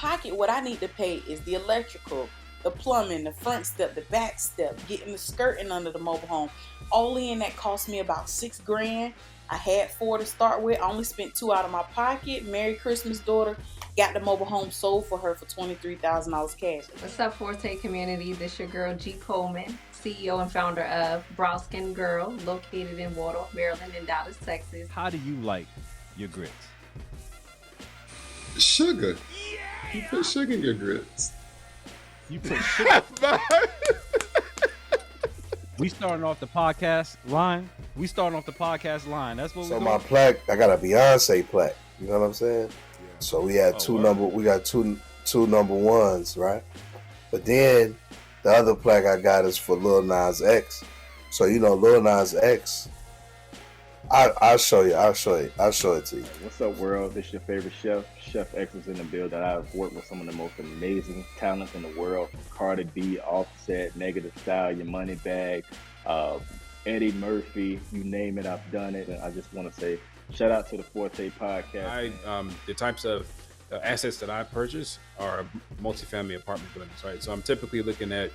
pocket, what I need to pay is the electrical, the plumbing, the front step, the back step, getting the skirting under the mobile home. All in that cost me about $6,000. I had 4 to start with. I only spent 2 out of my pocket. Merry Christmas, daughter. Got the mobile home sold for her for $23,000 cash. What's up, Forte community? This your girl G Coleman, CEO and founder of Brown Skin Girl, located in Waldorf, Maryland, and Dallas, Texas. How do you like your grits? Sugar. Yeah. You put sugar in your grits. You put sugar. We starting off the podcast line. That's what. So my plaque, I got a Beyonce plaque. You know what I'm saying? Yeah. So we had two number ones, right? But then the other plaque I got is for Lil Nas X. So you know Lil Nas X. I'll show it to you. What's up, world? This is your favorite chef. Chef X is in the build. That I've worked with some of the most amazing talents in the world. Cardi B, Offset, Negative Style, Your Money Bag, Eddie Murphy, you name it, I've done it. And I just want to say shout out to the Forte Podcast. The types of assets that I purchase are multifamily apartment buildings, right? So I'm typically looking at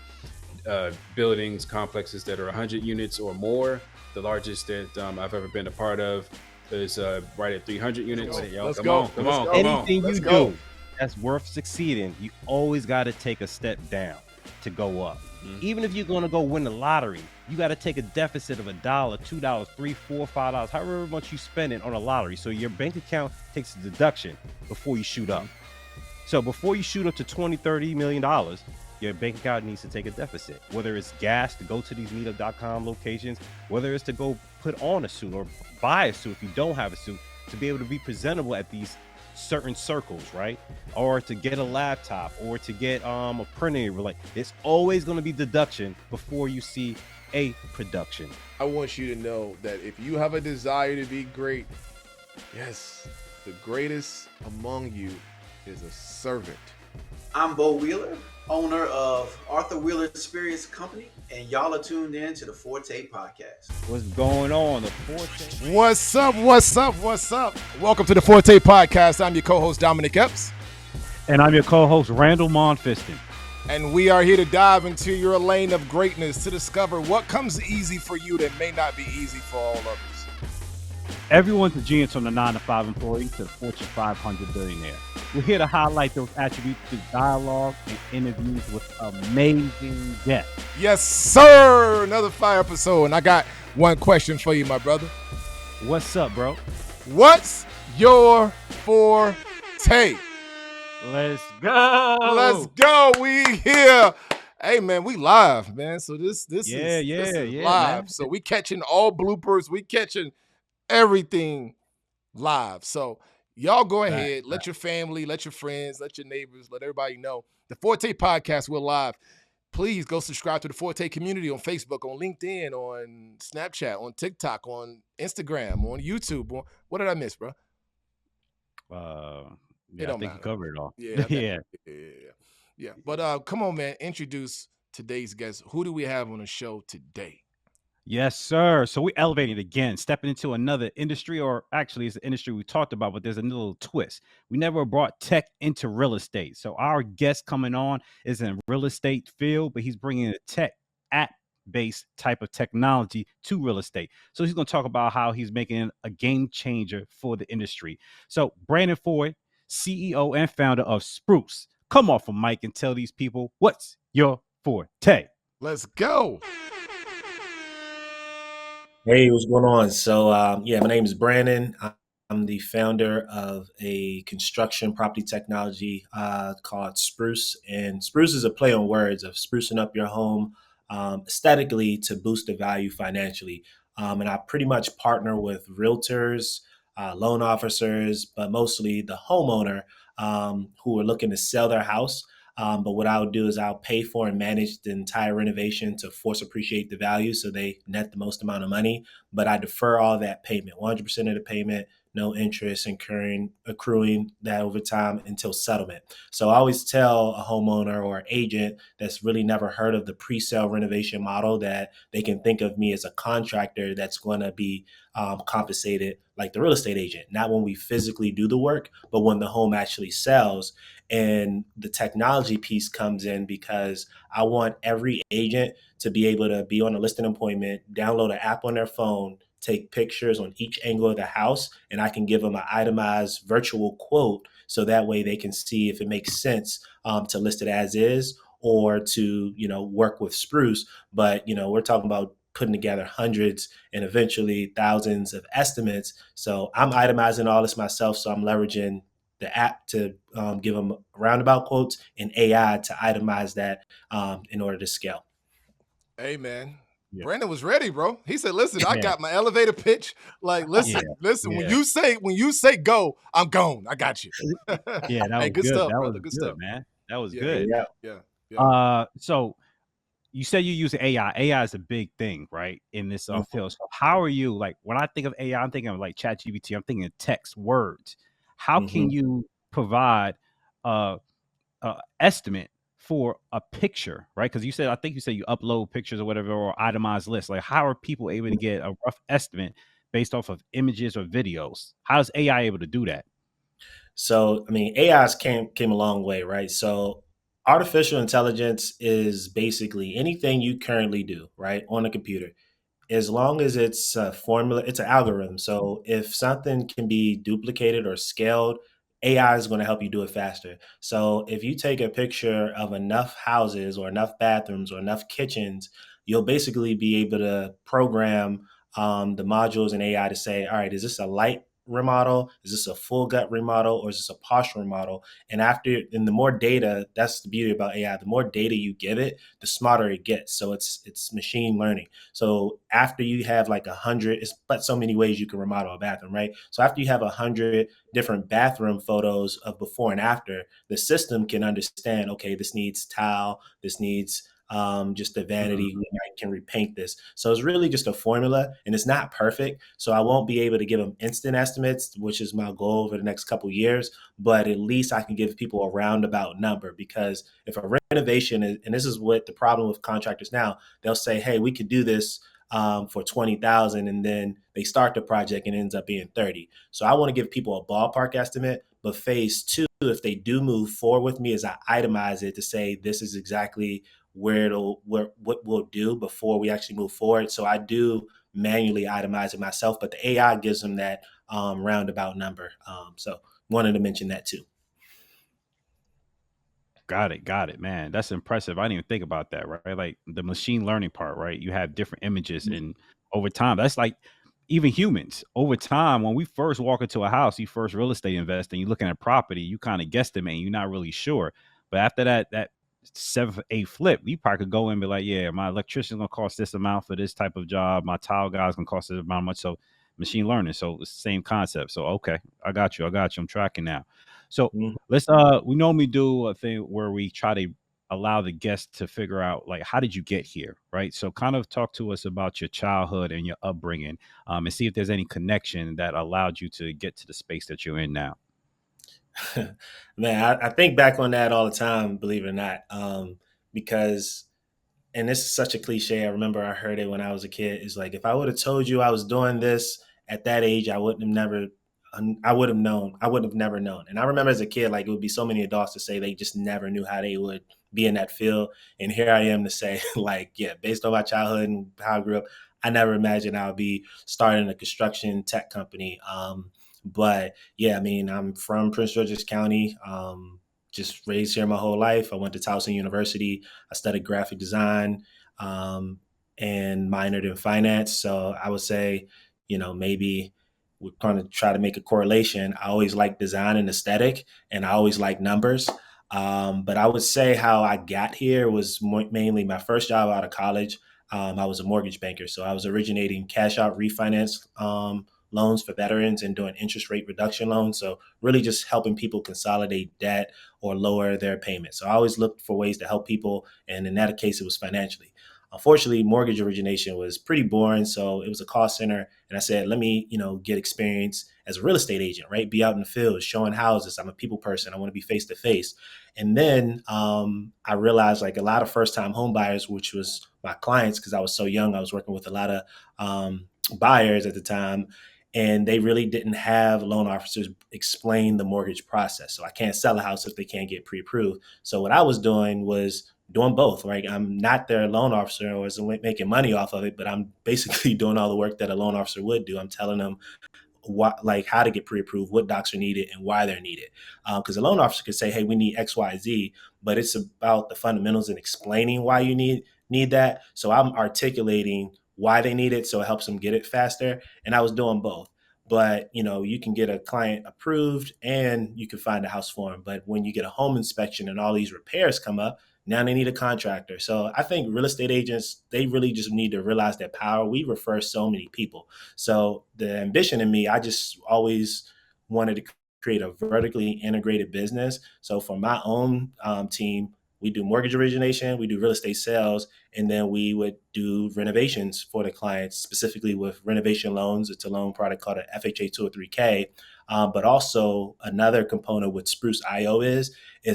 buildings, complexes that are 100 units or more. The largest that I've ever been a part of is right at 300 units. Come on. Anything you do that's worth succeeding, you always got to take a step down to go up. Mm-hmm. Even if you're going to go win the lottery, you got to take a deficit of $1, $2, $3, $4, $5, however much you spend it on a lottery. So your bank account takes a deduction before you shoot up. So before you shoot up to $20, $30 million, your bank account needs to take a deficit, whether it's gas to go to these meetup.com locations, whether it's to go put on a suit or buy a suit if you don't have a suit, to be able to be presentable at these certain circles, right? Or to get a laptop or to get a printer. Like, it's always going to be deduction before you see a production. I want you to know that if you have a desire to be great, yes, the greatest among you is a servant. I'm Bo Wheeler, owner of Arthur Wheeler Experience Company, and y'all are tuned in to the Forte Podcast. What's going on, the Forte? What's up? Welcome to the Forte Podcast. I'm your co-host, Dominic Epps. And I'm your co-host, Randall Monfiston. And we are here to dive into your lane of greatness to discover what comes easy for you that may not be easy for all others. Everyone's a genius, from the 9-to-5 employee to the Fortune 500 billionaire. We're here to highlight those attributes through dialogue and interviews with amazing guests. Yes, sir. Another fire episode. And I got one question for you, my brother. What's up, bro? What's your forte? Let's go. We here. Hey, man, we live, man. So this is live. Man. So we catching all bloopers. We catching everything live. So y'all go ahead, let your family, let your friends, let your neighbors, let everybody know. The Forte Podcast, we're live. Please go subscribe to the Forte community on Facebook, on LinkedIn, on Snapchat, on TikTok, on Instagram, on YouTube. What did I miss, bro? I think you covered it all. Yeah. But come on, man. Introduce today's guest. Who do we have on the show today? Yes, sir. So we're elevating again, stepping into another industry, or actually it's an industry we talked about, but there's a little twist. We never brought tech into real estate. So our guest coming on is in real estate field, but he's bringing a tech app-based type of technology to real estate. So he's going to talk about how he's making a game changer for the industry. So Brandon Foy, CEO and founder of Sproost. Come off a mic and tell these people, what's your forte? Let's go. Hey, what's going on? So, my name is Brandon. I'm the founder of a construction property technology called Sproost. And Sproost is a play on words of sprucing up your home aesthetically to boost the value financially. And I pretty much partner with realtors, loan officers, but mostly the homeowner who are looking to sell their house. But what I'll do is I'll pay for and manage the entire renovation to force appreciate the value so they net the most amount of money. But I defer all that payment, 100% of the payment, no interest, accruing that over time until settlement. So I always tell a homeowner or agent that's really never heard of the pre-sale renovation model that they can think of me as a contractor that's going to be compensated like the real estate agent, not when we physically do the work, but when the home actually sells. And the technology piece comes in because I want every agent to be able to be on a listing appointment, download an app on their phone, take pictures on each angle of the house, and I can give them an itemized virtual quote so that way they can see if it makes sense to list it as is or to, work with Spruce. But, we're talking about putting together hundreds and eventually thousands of estimates. So I'm itemizing all this myself. So I'm leveraging the app to give them roundabout quotes and AI to itemize that in order to scale. Hey, man. Yeah. Brandon was ready, bro. He said, listen, I got my elevator pitch. Like, listen, when you say go, I'm gone. I got you. Yeah, that was good good. stuff, That brother. was Good good, stuff. man. That was Yeah, good. Yeah. So you say you use AI. AI is a big thing, right, in this field. So how are you, like, when I think of AI, I'm thinking of like ChatGPT, I'm thinking of text, words. How can you provide estimate for a picture, right? Because I think you said you upload pictures or whatever, or itemized lists. Like, how are people able to get a rough estimate based off of images or videos? How is AI able to do that? So, I mean, AI's came a long way, right? So artificial intelligence is basically anything you currently do, right, on a computer. As long as it's a formula, it's an algorithm. So if something can be duplicated or scaled, AI is going to help you do it faster. So if you take a picture of enough houses or enough bathrooms or enough kitchens, you'll basically be able to program the modules in AI to say, all right, is this a light remodel? Is this a full gut remodel? Or is this a partial remodel? And the more data, that's the beauty about AI. The more data you give it, the smarter it gets. So it's machine learning. So after you have like 100, it's but so many ways you can remodel a bathroom, right? So after you have 100 different bathroom photos of before and after, the system can understand, okay, this needs tile, this needs just the vanity, we can repaint this. So it's really just a formula and it's not perfect. So I won't be able to give them instant estimates, which is my goal over the next couple of years, but at least I can give people a roundabout number, because if a renovation is, and this is what the problem with contractors now, they'll say, hey, we could do this for 20,000, and then they start the project and it ends up being 30. So I want to give people a ballpark estimate, but phase two, if they do move forward with me, is I itemize it to say this is exactly what we'll do before we actually move forward. So I do manually itemize it myself, but the AI gives them that roundabout number. So wanted to mention that too. Got it, man. That's impressive. I didn't even think about that, right? Like the machine learning part, right? You have different images, and over time, that's like even humans. Over time, when we first walk into a house, you first real estate invest, and you're looking at property, you kind of guesstimate, you're not really sure. But after that seventh, eighth flip, you probably could go in and be like, yeah, my electrician's gonna cost this amount for this type of job, my tile guy's gonna cost this amount much. So machine learning. So it's the same concept. So okay, I got you. I'm tracking now. So let's we normally do a thing where we try to allow the guest to figure out, like, how did you get here, right? So kind of talk to us about your childhood and your upbringing, and see if there's any connection that allowed you to get to the space that you're in now. Man, I think back on that all the time, believe it or not, because, and this is such a cliche, I remember I heard it when I was a kid, is like, if I would have told you I was doing this at that age, I would have never known. And I remember as a kid, like, it would be so many adults to say they just never knew how they would be in that field. And here I am to say, like, yeah, based on my childhood and how I grew up, I never imagined I would be starting a construction tech company. But yeah, I mean, I'm from Prince George's County, just raised here my whole life. I went to Towson University. I studied graphic design, and minored in finance. So I would say, maybe we're going to try to make a correlation. I always like design and aesthetic, and I always like numbers. But I would say how I got here was mainly my first job out of college. I was a mortgage banker. So I was originating cash out refinance loans for veterans and doing interest rate reduction loans. So really just helping people consolidate debt or lower their payments. So I always looked for ways to help people. And in that case, it was financially. Unfortunately, mortgage origination was pretty boring. So it was a call center. And I said, let me, get experience as a real estate agent, right? Be out in the field, showing houses. I'm a people person. I want to be face to face. And then I realized, like, a lot of first time home buyers, which was my clients, because I was so young, I was working with a lot of buyers at the time. and they really didn't have loan officers explain the mortgage process. So I can't sell a house if they can't get pre-approved. So what I was doing was doing both, right? I'm not their loan officer or isn't making money off of it, but I'm basically doing all the work that a loan officer would do. I'm telling them what, like how to get pre-approved, what docs are needed, and why they're needed. Because a loan officer could say, "Hey, we need X, Y, Z," but it's about the fundamentals and explaining why you need that. So I'm articulating why they need it, so it helps them get it faster. And I was doing both. But you can get a client approved and you can find a house for them. But when you get a home inspection and all these repairs come up, now they need a contractor. So I think real estate agents, they really just need to realize their power. We refer so many people. So the ambition in me, I just always wanted to create a vertically integrated business. So for my own team, we do mortgage origination, we do real estate sales, and then we would do renovations for the clients, specifically with renovation loans. It's a loan product called an FHA 203K. But also another component with Spruce IO is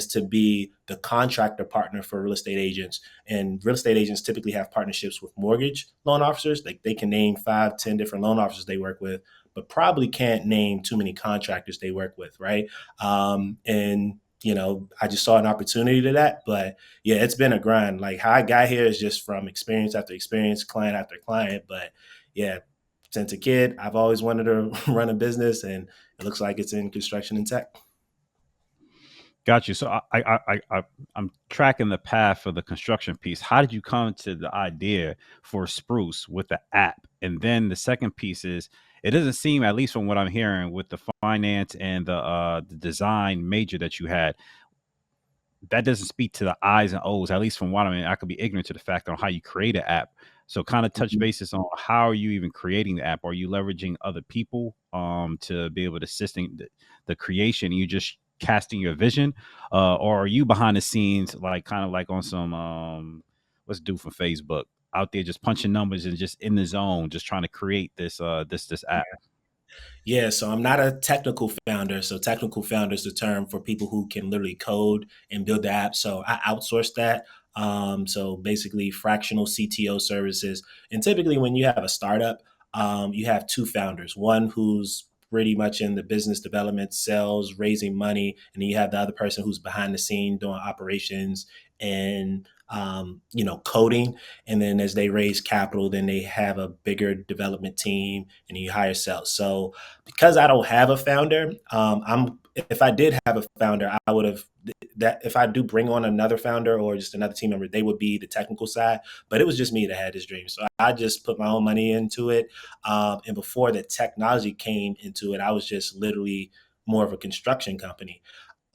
to be the contractor partner for real estate agents. And real estate agents typically have partnerships with mortgage loan officers. Like they can name 5, 10 different loan officers they work with, but probably can't name too many contractors they work with, right? And I just saw an opportunity to that. But yeah, it's been a grind. Like how I got here is just from experience after experience, client after client. But yeah, since a kid, I've always wanted to run a business, and it looks like it's in construction and tech. Got you. So I'm tracking the path for the construction piece. How did you come to the idea for Spruce with the app? And then the second piece is, it doesn't seem, at least from what I'm hearing, with the finance and the design major that you had, that doesn't speak to the I's and O's. At least from what I mean, I could be ignorant to the fact on how you create an app. So kind of touch bases on how are you even creating the app? Are you leveraging other people to be able to assist in the creation? You just casting your vision, or are you behind the scenes, like kind of like on some what's due from Facebook, out there just punching numbers and just in the zone, just trying to create this this app? Yeah, so I'm not a technical founder. So technical founder is the term for people who can literally code and build the app. So I outsource that. So basically fractional CTO services. And typically when you have a startup, you have two founders, one who's pretty much in the business development, sales, raising money, and then you have the other person who's behind the scene doing operations and coding. And then as they raise capital, then they have a bigger development team, and you hire sales. So because I don't have a founder, if I did have a founder, I would have that. If I do bring on another founder or just another team member, they would be the technical side. But it was just me that had this dream, so I just put my own money into it. And before the technology came into it, I was just literally more of a construction company.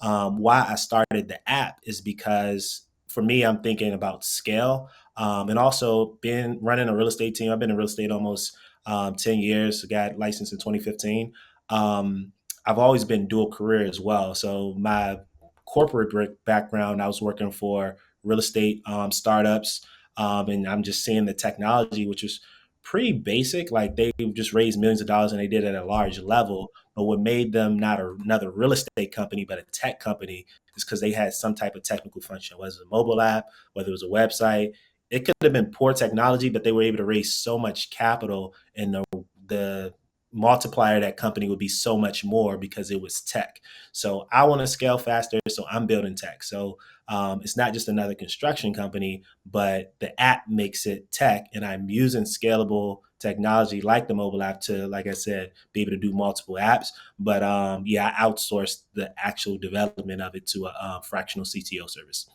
Why I started the app is because for me, I'm thinking about scale, and also been running a real estate team. I've been in real estate almost 10 years. Got licensed in 2015. I've always been dual career as well. So my corporate background, I was working for real estate startups, and I'm just seeing the technology, which was pretty basic. Like they just raised millions of dollars and they did it at a large level. But what made them not another real estate company, but a tech company, is because they had some type of technical function, whether it was a mobile app, whether it was a website. It could have been poor technology, but they were able to raise so much capital, and the multiplier of that company would be so much more because it was tech. So I want to scale faster, so I'm building tech. So it's not just another construction company, but the app makes it tech, and I'm using scalable technology like the mobile app to, like I said, be able to do multiple apps. But I outsourced the actual development of it to a fractional CTO service.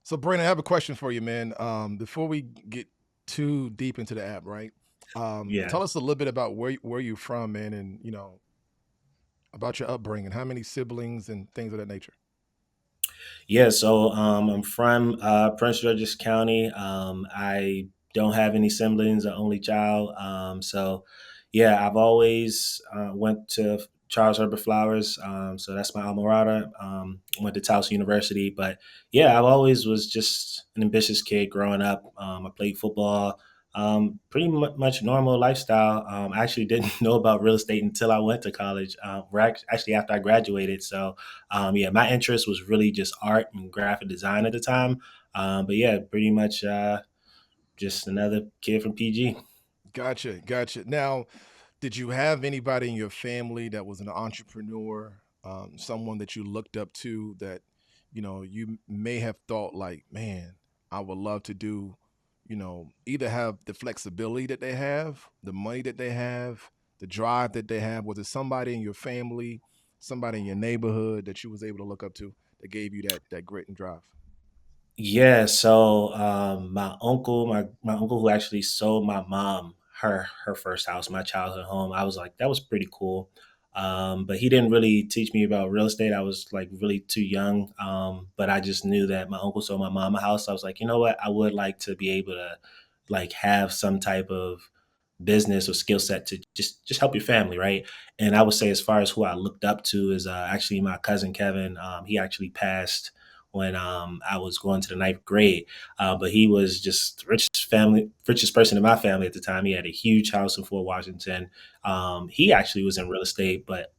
So, Brandon, I have a question for you, man. Before we get too deep into the app, right? Tell us a little bit about where you're from, man, and about your upbringing. How many siblings and things of that nature? Yeah, so I'm from Prince George's County. I don't have any siblings, an only child. So yeah, I've always went to Charles Herbert Flowers. So that's my alma mater. Went to Towson University. But yeah, I've always was just an ambitious kid growing up. I played football. Pretty much normal lifestyle. I actually didn't know about real estate until I went to college. Actually after I graduated. So yeah, my interest was really just art and graphic design at the time. But yeah, pretty much just another kid from PG. Gotcha. Now, Did you have anybody in your family that was an entrepreneur, someone that you looked up to that, you may have thought like, man, I would love to do, either have the flexibility that they have, the money that they have, the drive that they have? Was it somebody in your family, somebody in your neighborhood that you was able to look up to that gave you that grit and drive? Yeah, so my uncle who actually sold my mom her first house, my childhood home. I was like, that was pretty cool. But he didn't really teach me about real estate. I was like really too young. But I just knew that my uncle sold my mom a house. I was like, you know what? I would like to be able to like have some type of business or skill set to just help your family, right? And I would say as far as who I looked up to is actually my cousin Kevin. He actually passed when I was going to the ninth grade. But he was just the richest person in my family at the time. He had a huge house in Fort Washington. He actually was in real estate, but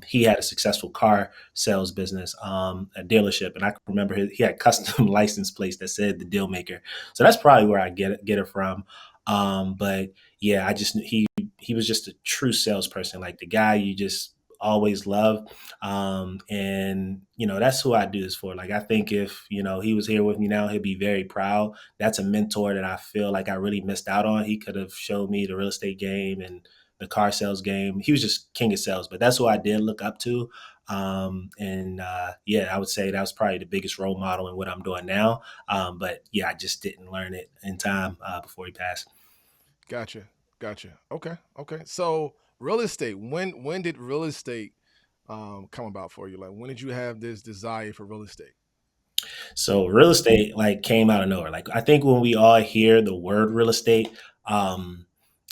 he had a successful car sales business, a dealership. And I can remember he had custom license plates that said the deal maker. So that's probably where I get it from. But yeah, he was just a true salesperson, like the guy you just always love. And that's who I do this for. Like I think if he was here with me now, he'd be very proud. That's a mentor that I feel like I really missed out on. He could have showed me the real estate game and the car sales game. He was just king of sales, but that's who I did look up to. And yeah, I would say that was probably the biggest role model in what I'm doing now. But yeah, I just didn't learn it in time before he passed. Gotcha. Gotcha. Okay. So real estate. When did real estate come about for you? Like when did you have this desire for real estate? So real estate like came out of nowhere. Like I think when we all hear the word real estate, um,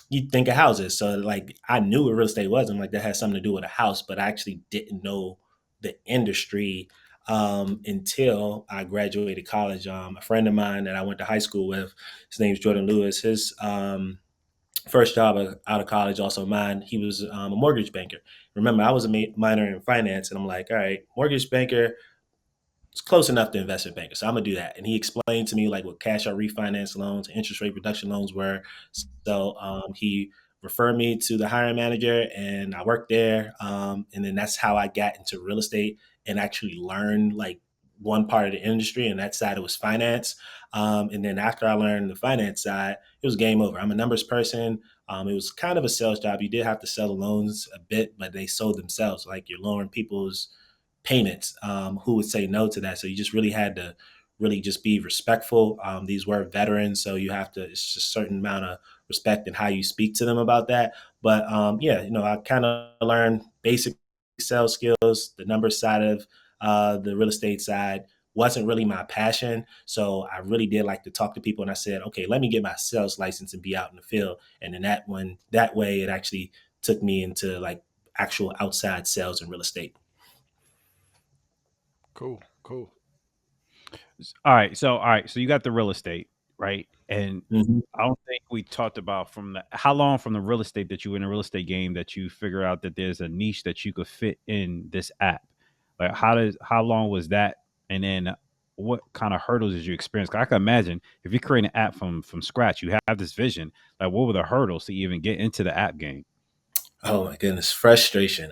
you think of houses. So like I knew what real estate was. I'm like that has something to do with a house, but I actually didn't know the industry until I graduated college. A friend of mine that I went to high school with, his name's Jordan Lewis. His first job out of college, also mine, he was a mortgage banker. Remember, I was a minor in finance, and I'm like, all right, mortgage banker, it's close enough to investment banker. So I'm gonna do that. And he explained to me like what cash out refinance loans, interest rate reduction loans were. So he referred me to the hiring manager and I worked there. And then that's how I got into real estate and actually learned like one part of the industry, and that side it was finance. And then after I learned the finance side, it was game over. I'm a numbers person. It was kind of a sales job. You did have to sell the loans a bit, but they sold themselves. Like you're lowering people's payments. Who would say no to that? So you just really had to really just be respectful. These were veterans, so you have to. It's just a certain amount of respect and how you speak to them about that. But yeah, I kind of learned basic sales skills. The numbers side of the real estate side wasn't really my passion, so I really did like to talk to people. And I said, okay, let me get my sales license and be out in the field. And then that way, it actually took me into like actual outside sales and real estate. Cool. All right, so you got the real estate, right? And Mhm. I don't think we talked about how long from the real estate that you were in the real estate game that you figure out that there's a niche that you could fit in this app. Like how long was that? And then what kind of hurdles did you experience? 'Cause I can imagine if you create an app from scratch, you have this vision. Like what were the hurdles to even get into the app game? Oh my goodness, frustration.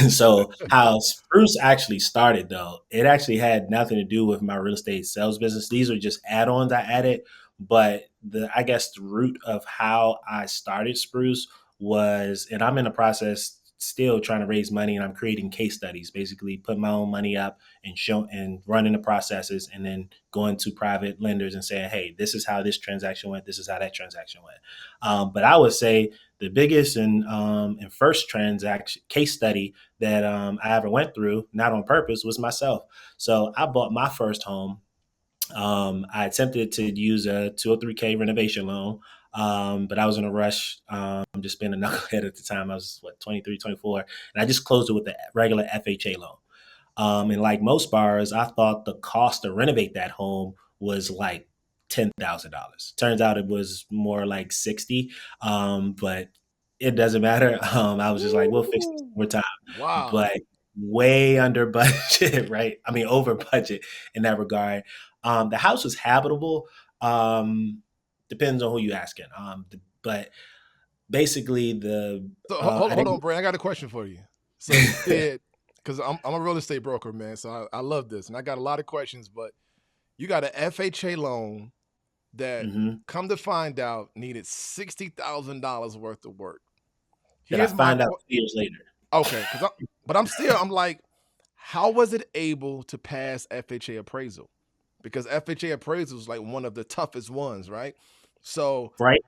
So how Spruce actually started though, it actually had nothing to do with my real estate sales business. These are just add-ons I added, but I guess the root of how I started Spruce was, and I'm in the process still trying to raise money, and I'm creating case studies, basically put my own money up and show and running the processes, and then going to private lenders and saying, hey, this is how this transaction went, this is how that transaction went. But I would say the biggest and first transaction case study that I ever went through, not on purpose, was myself. So I bought my first home. I attempted to use a 203K renovation loan, but I was in a rush, just being a knucklehead at the time. I was 23, 24, and I just closed it with a regular FHA loan. And like most borrowers, I thought the cost to renovate that home was like $10,000. Turns out it was more like 60. But it doesn't matter. I was just like, we'll fix this Woo! more time. Wow. But way under budget, right? I mean, over budget in that regard. The house was habitable. Depends on who you asking. But basically the So I hold didn't. on, Brandon. I got a question for you. So you said, because I'm a real estate broker, man. So I love this, and I got a lot of questions. But you got an FHA loan that, Mhm. come to find out, needed $60,000 worth of work. That I Here's my find out 2 years later. okay, but I'm like, how was it able to pass FHA appraisal? Because FHA appraisal is like one of the toughest ones, right? So Right.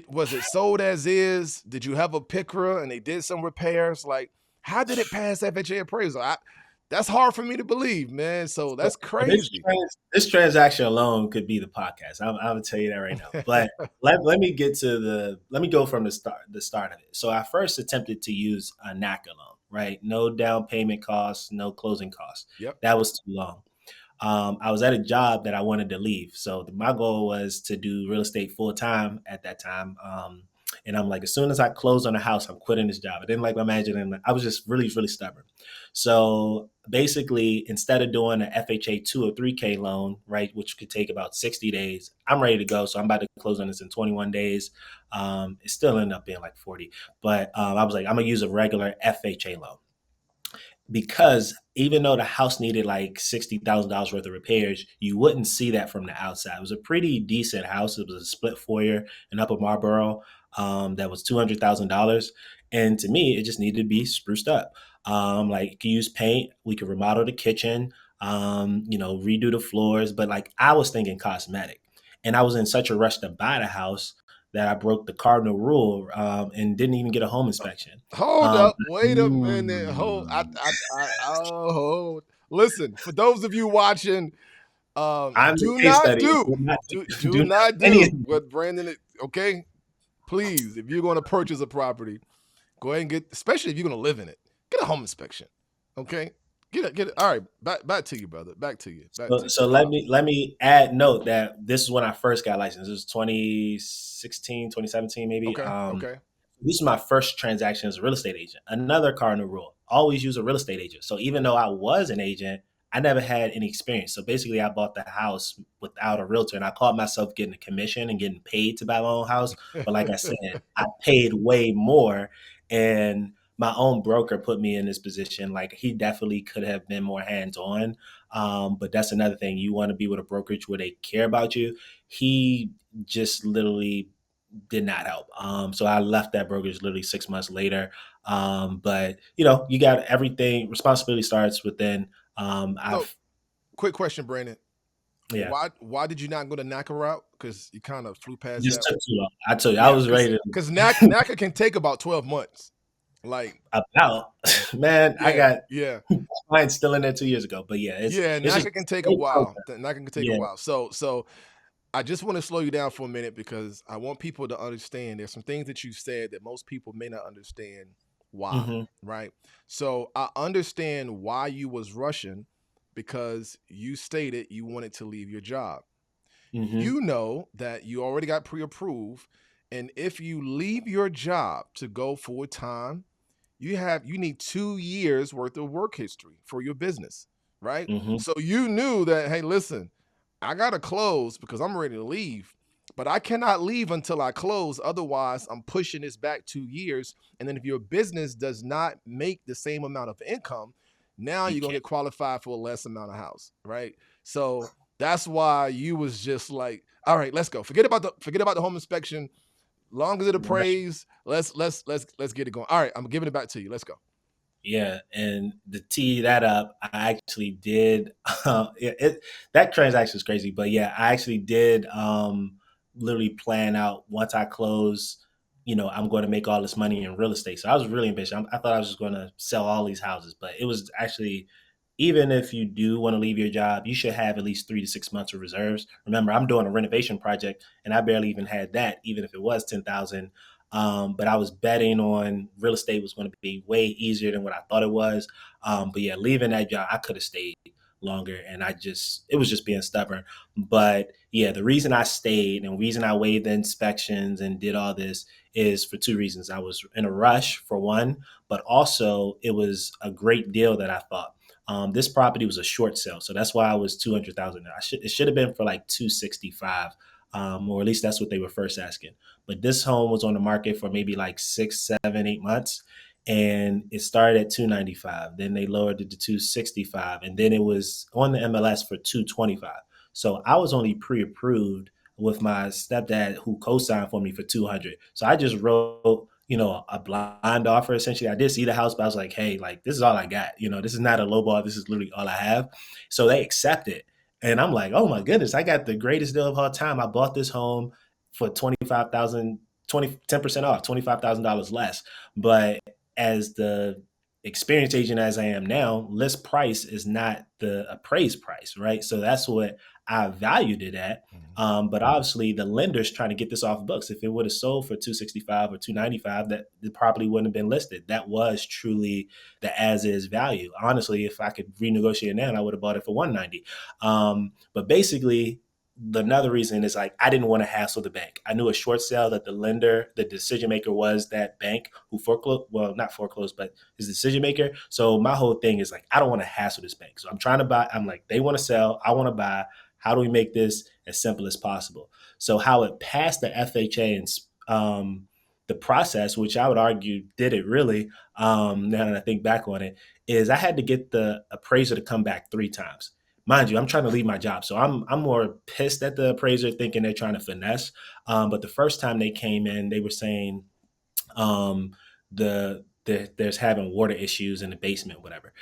was it sold as is? Did you have a picker and they did some repairs? Like, how did it pass FHA appraisal? That's hard for me to believe, man. So that's crazy. This transaction alone could be the podcast. I'm gonna tell you that right now. But let me get to let me go from the start of it. So I first attempted to use a NACA loan, right? No down payment costs, no closing costs. Yep. That was too long. I was at a job that I wanted to leave. So my goal was to do real estate full time at that time. And I'm like, as soon as I close on the house, I'm quitting this job. I didn't like my manager, and I was just really, really stubborn. So basically, instead of doing an FHA 2 or 3K loan, right, which could take about 60 days, I'm ready to go. So I'm about to close on this in 21 days. It still ended up being like 40. But I was like, I'm going to use a regular FHA loan. Because even though the house needed like $60,000 worth of repairs, you wouldn't see that from the outside. It was a pretty decent house. It was a split foyer in Upper Marlboro that was $200,000. And to me, it just needed to be spruced up. Like, you could use paint. We could remodel the kitchen, redo the floors. But like, I was thinking cosmetic. And I was in such a rush to buy the house that I broke the cardinal rule and didn't even get a home inspection. Hold up, wait a minute. Listen, for those of you watching, do not do what Brandon. Okay, please, if you're going to purchase a property, go ahead and get, especially if you're going to live in it, get a home inspection. Okay, get it. All right, back to you, brother. Back to you. So let me add note that this is when I first got licensed. It was 2016, 2017, maybe. Okay. This is my first transaction as a real estate agent. Another cardinal rule: always use a real estate agent. So even though I was an agent, I never had any experience. So basically, I bought the house without a realtor, and I called myself getting a commission and getting paid to buy my own house. But like I said, I paid way more, and my own broker put me in this position. Like, he definitely could have been more hands-on. But that's another thing. You want to be with a brokerage where they care about you. He just literally did not help. So I left that brokerage literally 6 months later. But you got everything. Responsibility starts within. Quick question, Brandon. Yeah. Why did you not go to NACA route? Because you kind of flew past Just that. took too long. I told you, I was ready to. Because NACA can take about 12 months. Like, about, man, yeah, I got mine's still in there 2 years ago. But yeah, NACA can take a while. NACA can take a while. So I just want to slow you down for a minute because I want people to understand there's some things that you said that most people may not understand why, right? So I understand why you was rushing because you stated you wanted to leave your job. You know that you already got pre-approved, and if you leave your job to go full time, you need 2 years worth of work history for your business, right? So you knew that, hey, listen, I gotta close because I'm ready to leave, but I cannot leave until I close. Otherwise, I'm pushing this back 2 years. And then if your business does not make the same amount of income, now you're gonna get qualified for a less amount of house, right? So that's why you was just like, all right, let's go. Forget about the home inspection. Long as it appraised, let's get it going. All right, I'm giving it back to you. Let's go. Yeah, and to tee that up, I actually did. That transaction is crazy, but yeah, I actually did literally plan out once I close. I'm going to make all this money in real estate. So I was really ambitious. I thought I was just going to sell all these houses, but it was actually, even if you do want to leave your job, you should have at least 3 to 6 months of reserves. Remember, I'm doing a renovation project, and I barely even had that, even if it was 10,000. But I was betting on real estate was going to be way easier than what I thought it was. But yeah, leaving that job, I could have stayed longer, and it was just being stubborn. But yeah, the reason I stayed and the reason I waived the inspections and did all this is for 2 reasons. I was in a rush, for one, but also it was a great deal that I thought. This property was a short sale, so that's why I was $200,000. It should have been for like $265. or at least that's what they were first asking. But this home was on the market for maybe like 6, 7, 8 months, and it started at 295. Then they lowered it to 265, and then it was on the MLS for 225. So I was only pre-approved with my stepdad who co-signed for me for 200. So I just wrote, a blind offer. Essentially, I did see the house, but I was like, hey, like, this is all I got. This is not a low ball. This is literally all I have. So they accepted. And I'm like, oh my goodness, I got the greatest deal of all time. I bought this home for 10% off, $25,000 less. But as the experienced agent as I am now, list price is not the appraised price, right? So that's what I valued it at. But obviously the lender's trying to get this off books. If it would have sold for 265 or 295, that the property wouldn't have been listed. That was truly the as is value. Honestly, if I could renegotiate now, I would have bought it for 190. But basically, another reason is like I didn't want to hassle the bank. I knew a short sale that the lender, the decision maker was that bank who foreclosed, well, not foreclosed, but his decision maker. So my whole thing is like, I don't want to hassle this bank. So I'm trying to buy, I'm like, they want to sell, I want to buy. How do we make this as simple as possible? So how it passed the FHA and the process, which I would argue did it really, now that I think back on it, is I had to get the appraiser to come back 3 times. Mind you, I'm trying to leave my job. So I'm more pissed at the appraiser thinking they're trying to finesse. But the first time they came in, they were saying there's having water issues in the basement, whatever.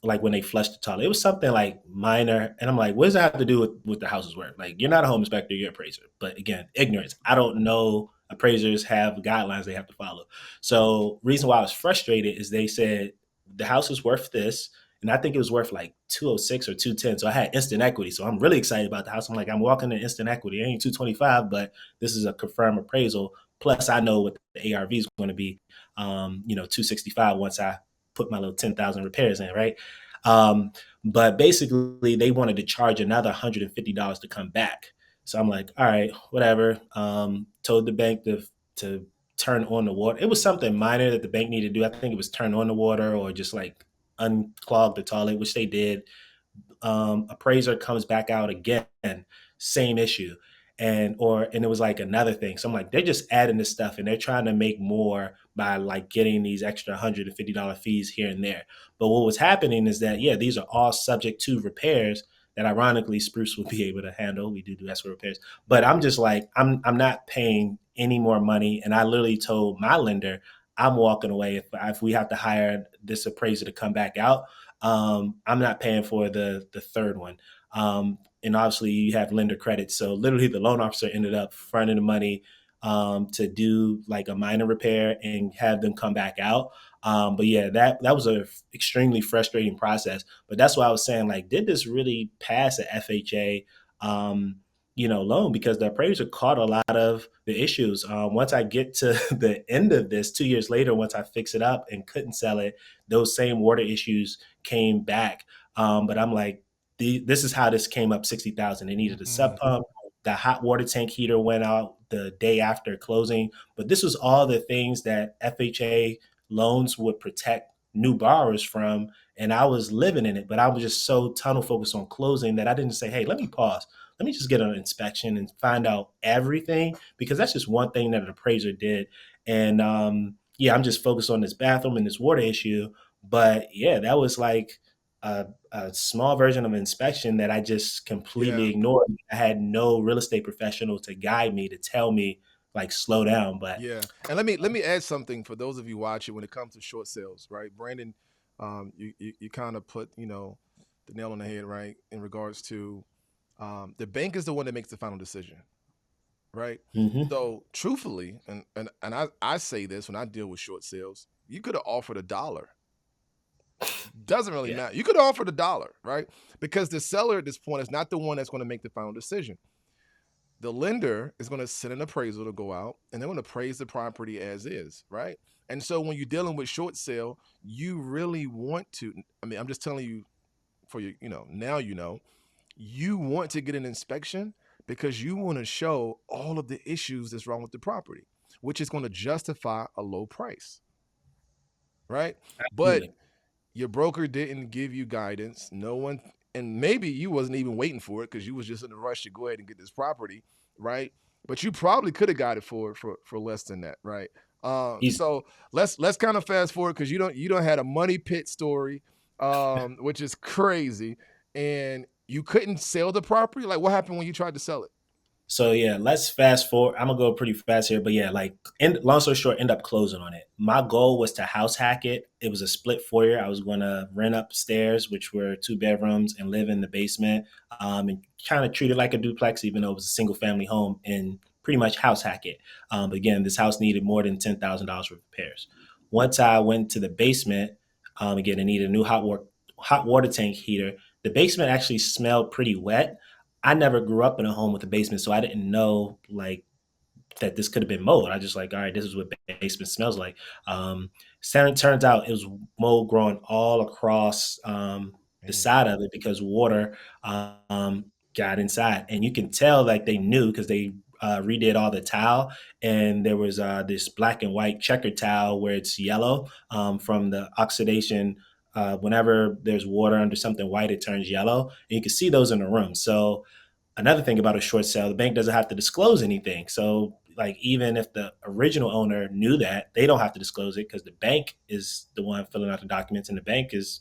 Like when they flushed the toilet. It was something like minor. And I'm like, what does that have to do with the house's work? Like, you're not a home inspector, you're an appraiser. But again, ignorance. I don't know. Appraisers have guidelines they have to follow. So reason why I was frustrated is they said the house is worth this. And I think it was worth like 206 or 210. So I had instant equity. So I'm really excited about the house. I'm like, I'm walking in instant equity. It ain't 225, but this is a confirmed appraisal. Plus, I know what the ARV is going to be, 265 once I put my little 10,000 repairs in, right? But basically, they wanted to charge another $150 to come back. So I'm like, all right, whatever. Told the bank to turn on the water. It was something minor that the bank needed to do. I think it was turn on the water or just like unclog the toilet, which they did. Appraiser comes back out again, same issue. And it was like another thing. So I'm like, they're just adding this stuff and they're trying to make more by like getting these extra $150 fees here and there. But what was happening is that, yeah, these are all subject to repairs that ironically Sproost will be able to handle. We do escrow repairs. But I'm just like, I'm not paying any more money. And I literally told my lender, I'm walking away if we have to hire this appraiser to come back out. I'm not paying for the third one. And obviously you have lender credit. So literally the loan officer ended up fronting the money to do like a minor repair and have them come back out. But yeah, that was a extremely frustrating process. But that's why I was saying, like, did this really pass a FHA loan? Because the appraiser caught a lot of the issues. Once I get to the end of this 2 years later, once I fix it up and couldn't sell it, those same water issues came back. But I'm like, this is how this came up 60,000. It needed a sub pump. The hot water tank heater went out the day after closing. But this was all the things that FHA loans would protect new borrowers from. And I was living in it, but I was just so tunnel focused on closing that I didn't say, hey, let me pause. Let me just get an inspection and find out everything, because that's just one thing that an appraiser did. And I'm just focused on this bathroom and this water issue. But yeah, that was like a small version of inspection that I just completely ignored. I had no real estate professional to guide me, to tell me like slow down. But yeah, and let me add something for those of you watching when it comes to short sales, right? Brandon, you kind of put the nail on the head, right, in regards to the bank is the one that makes the final decision, right? Mm-hmm. So truthfully, and I say this when I deal with short sales, you could have offered $1. Doesn't really matter. You could have offered $1, right? Because the seller at this point is not the one that's going to make the final decision. The lender is going to send an appraisal to go out, and they're going to appraise the property as is, right? And so when you're dealing with short sale, you really want to, I'm just telling you for you, now you want to get an inspection because you want to show all of the issues that's wrong with the property, which is going to justify a low price, right? Absolutely. But your broker didn't give you guidance. No one and maybe you wasn't even waiting for it because you was just in a rush to go ahead and get this property, right? But you probably could have got it for less than that, right? So let's kind of fast forward because you don't had a money pit story, which is crazy, and you couldn't sell the property. Like, what happened when you tried to sell it? So yeah, let's fast forward. I'm gonna go pretty fast here, but yeah, like, long story short, end up closing on it. My goal was to house hack it. It was a split foyer. I was gonna rent upstairs, which were 2 bedrooms, and live in the basement, and kind of treat it like a duplex, even though it was a single family home, and pretty much house hack it. But again, this house needed more than $10,000 for repairs. Once I went to the basement, again, it needed a new hot water tank heater. The basement actually smelled pretty wet. I never grew up in a home with a basement, so I didn't know like that this could have been mold. I just like, all right, this is what basement smells like. Turns out it was mold growing all across the side of it because water got inside, and you can tell like they knew because they redid all the tile, and there was this black and white checker tile where it's yellow from the oxidation. Whenever there's water under something white, it turns yellow, and you can see those in the room. So another thing about a short sale, the bank doesn't have to disclose anything. So like even if the original owner knew that, they don't have to disclose it because the bank is the one filling out the documents, and the bank is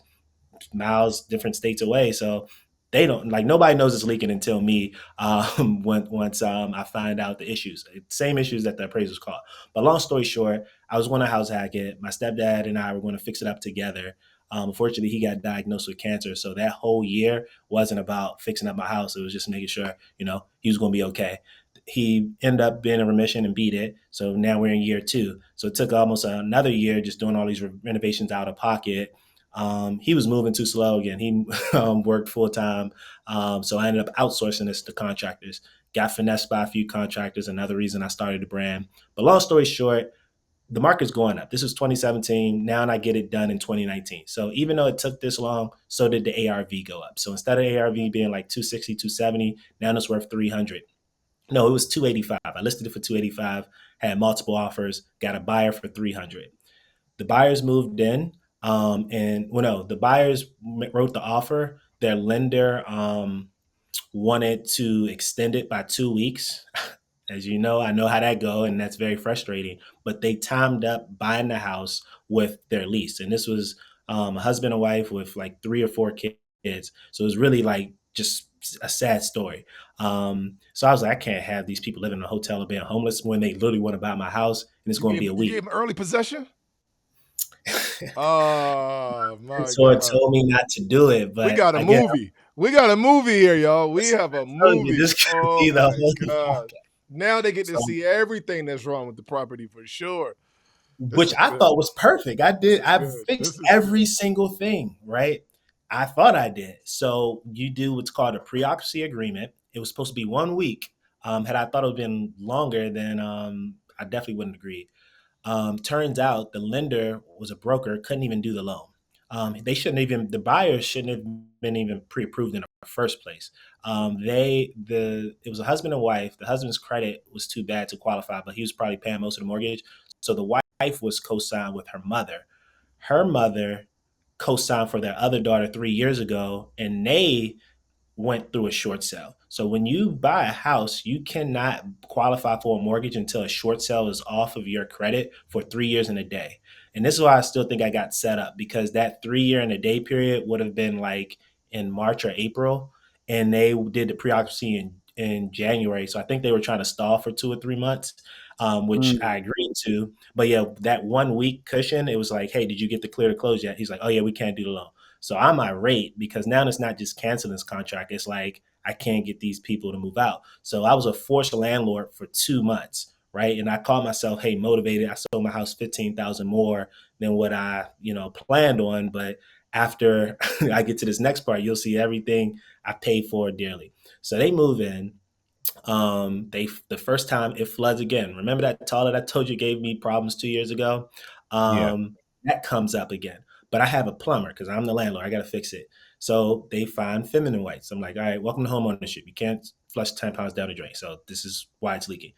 miles different states away. So they don't like nobody knows it's leaking until me once I find out the issues. Same issues that the appraisers caught. But long story short, I was going to house hack it. My stepdad and I were going to fix it up together. Unfortunately, he got diagnosed with cancer. So that whole year wasn't about fixing up my house. It was just making sure, he was going to be okay. He ended up being in remission and beat it. So now we're in year 2. So it took almost another year just doing all these renovations out of pocket. He was moving too slow again. He worked full time. So I ended up outsourcing this to contractors. Got finessed by a few contractors. Another reason I started the brand. But long story short, the market's going up. This is 2017. Now I get it done in 2019. So even though it took this long, so did the ARV go up. So instead of ARV being like 260, 270, now it's worth 300. No, it was 285. I listed it for 285, had multiple offers, got a buyer for 300. The buyers moved in, the buyers wrote the offer. Their lender wanted to extend it by 2 weeks. As you know, I know how that go, and that's very frustrating. But they timed up buying the house with their lease, and this was a husband and wife with like 3 or 4 kids. So it was really like just a sad story. So I was like, I can't have these people living in a hotel or being homeless when they literally want to buy my house, and it's going to be a week. You gave them early possession? Oh my So it God. told me not to do it, but we got a movie. We got a movie here, y'all. We have a movie. Oh my God. Now they get to see everything that's wrong with the property for sure. Which I thought was perfect. I fixed every single thing, right? I thought I did. So you do what's called a pre-occupancy agreement. It was supposed to be 1 week. Had I thought it would have been longer, then I definitely wouldn't have agreed. Turns out the lender was a broker, couldn't even do the loan. The buyers shouldn't have been even pre-approved in the first place. It was a husband and wife. The husband's credit was too bad to qualify, but he was probably paying most of the mortgage. So the wife was co-signed with her mother. Her mother co-signed for their other daughter 3 years ago, and they went through a short sale. So when you buy a house, you cannot qualify for a mortgage until a short sale is off of your credit for 3 years and a day. And this is why I still think I got set up, because that 3 year and a day period would have been like in March or April, and they did the pre-occupancy in January. So I think they were trying to stall for 2 or 3 months, which I agreed to. But yeah, that 1 week cushion, it was like, hey, did you get the clear to close yet? He's like, oh yeah, we can't do the loan. So I'm irate because now it's not just canceling this contract. It's like, I can't get these people to move out. So I was a forced landlord for 2 months, right? And I called myself, hey, motivated. I sold my house $15,000 more than what I, planned on. But after I get to this next part, you'll see everything I paid for dearly. So they move in. The first time it floods again. Remember that toilet I told you gave me problems 2 years ago? That comes up again. But I have a plumber because I'm the landlord. I got to fix it. So they find feminine whites. I'm like, all right, welcome to home ownership. You can't flush 10 pounds down the drain. So this is why it's leaking.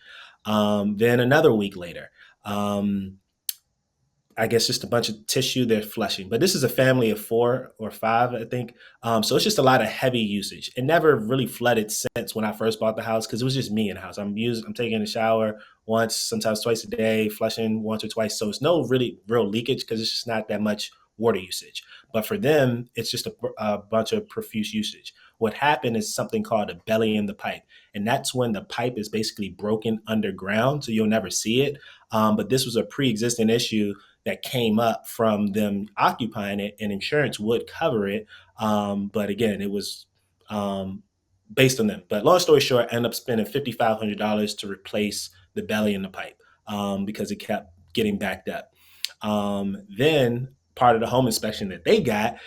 Then another week later, I I guess just a bunch of tissue they're flushing. But this is a family of 4 or 5, I think. So it's just a lot of heavy usage. It never really flooded since when I first bought the house because it was just me in the house. I'm taking a shower once, sometimes twice a day, flushing once or twice. So it's no really real leakage because it's just not that much water usage. But for them, it's just a bunch of profuse usage. What happened is something called a belly in the pipe. And that's when the pipe is basically broken underground, so you'll never see it. But this was a pre-existing issue that came up from them occupying it, and insurance would cover it. But again, it was based on them. But long story short, I ended up spending $5,500 to replace the belly in the pipe because it kept getting backed up. Then part of the home inspection that they got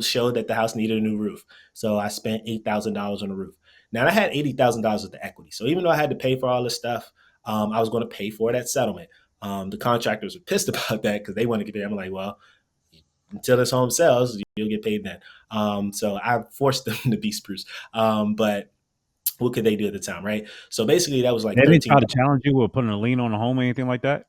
showed that the house needed a new roof. So I spent $8,000 on the roof. Now I had $80,000 of the equity. So even though I had to pay for all this stuff, I was going to pay for it at settlement. The contractors were pissed about that because they wanted to get paid. I'm like, well, until this home sells, you'll get paid then. So I forced them to be Spruce. But what could they do at the time, right? So basically, that was like They didn't 13. try to challenge you with putting a lien on the home or anything like that,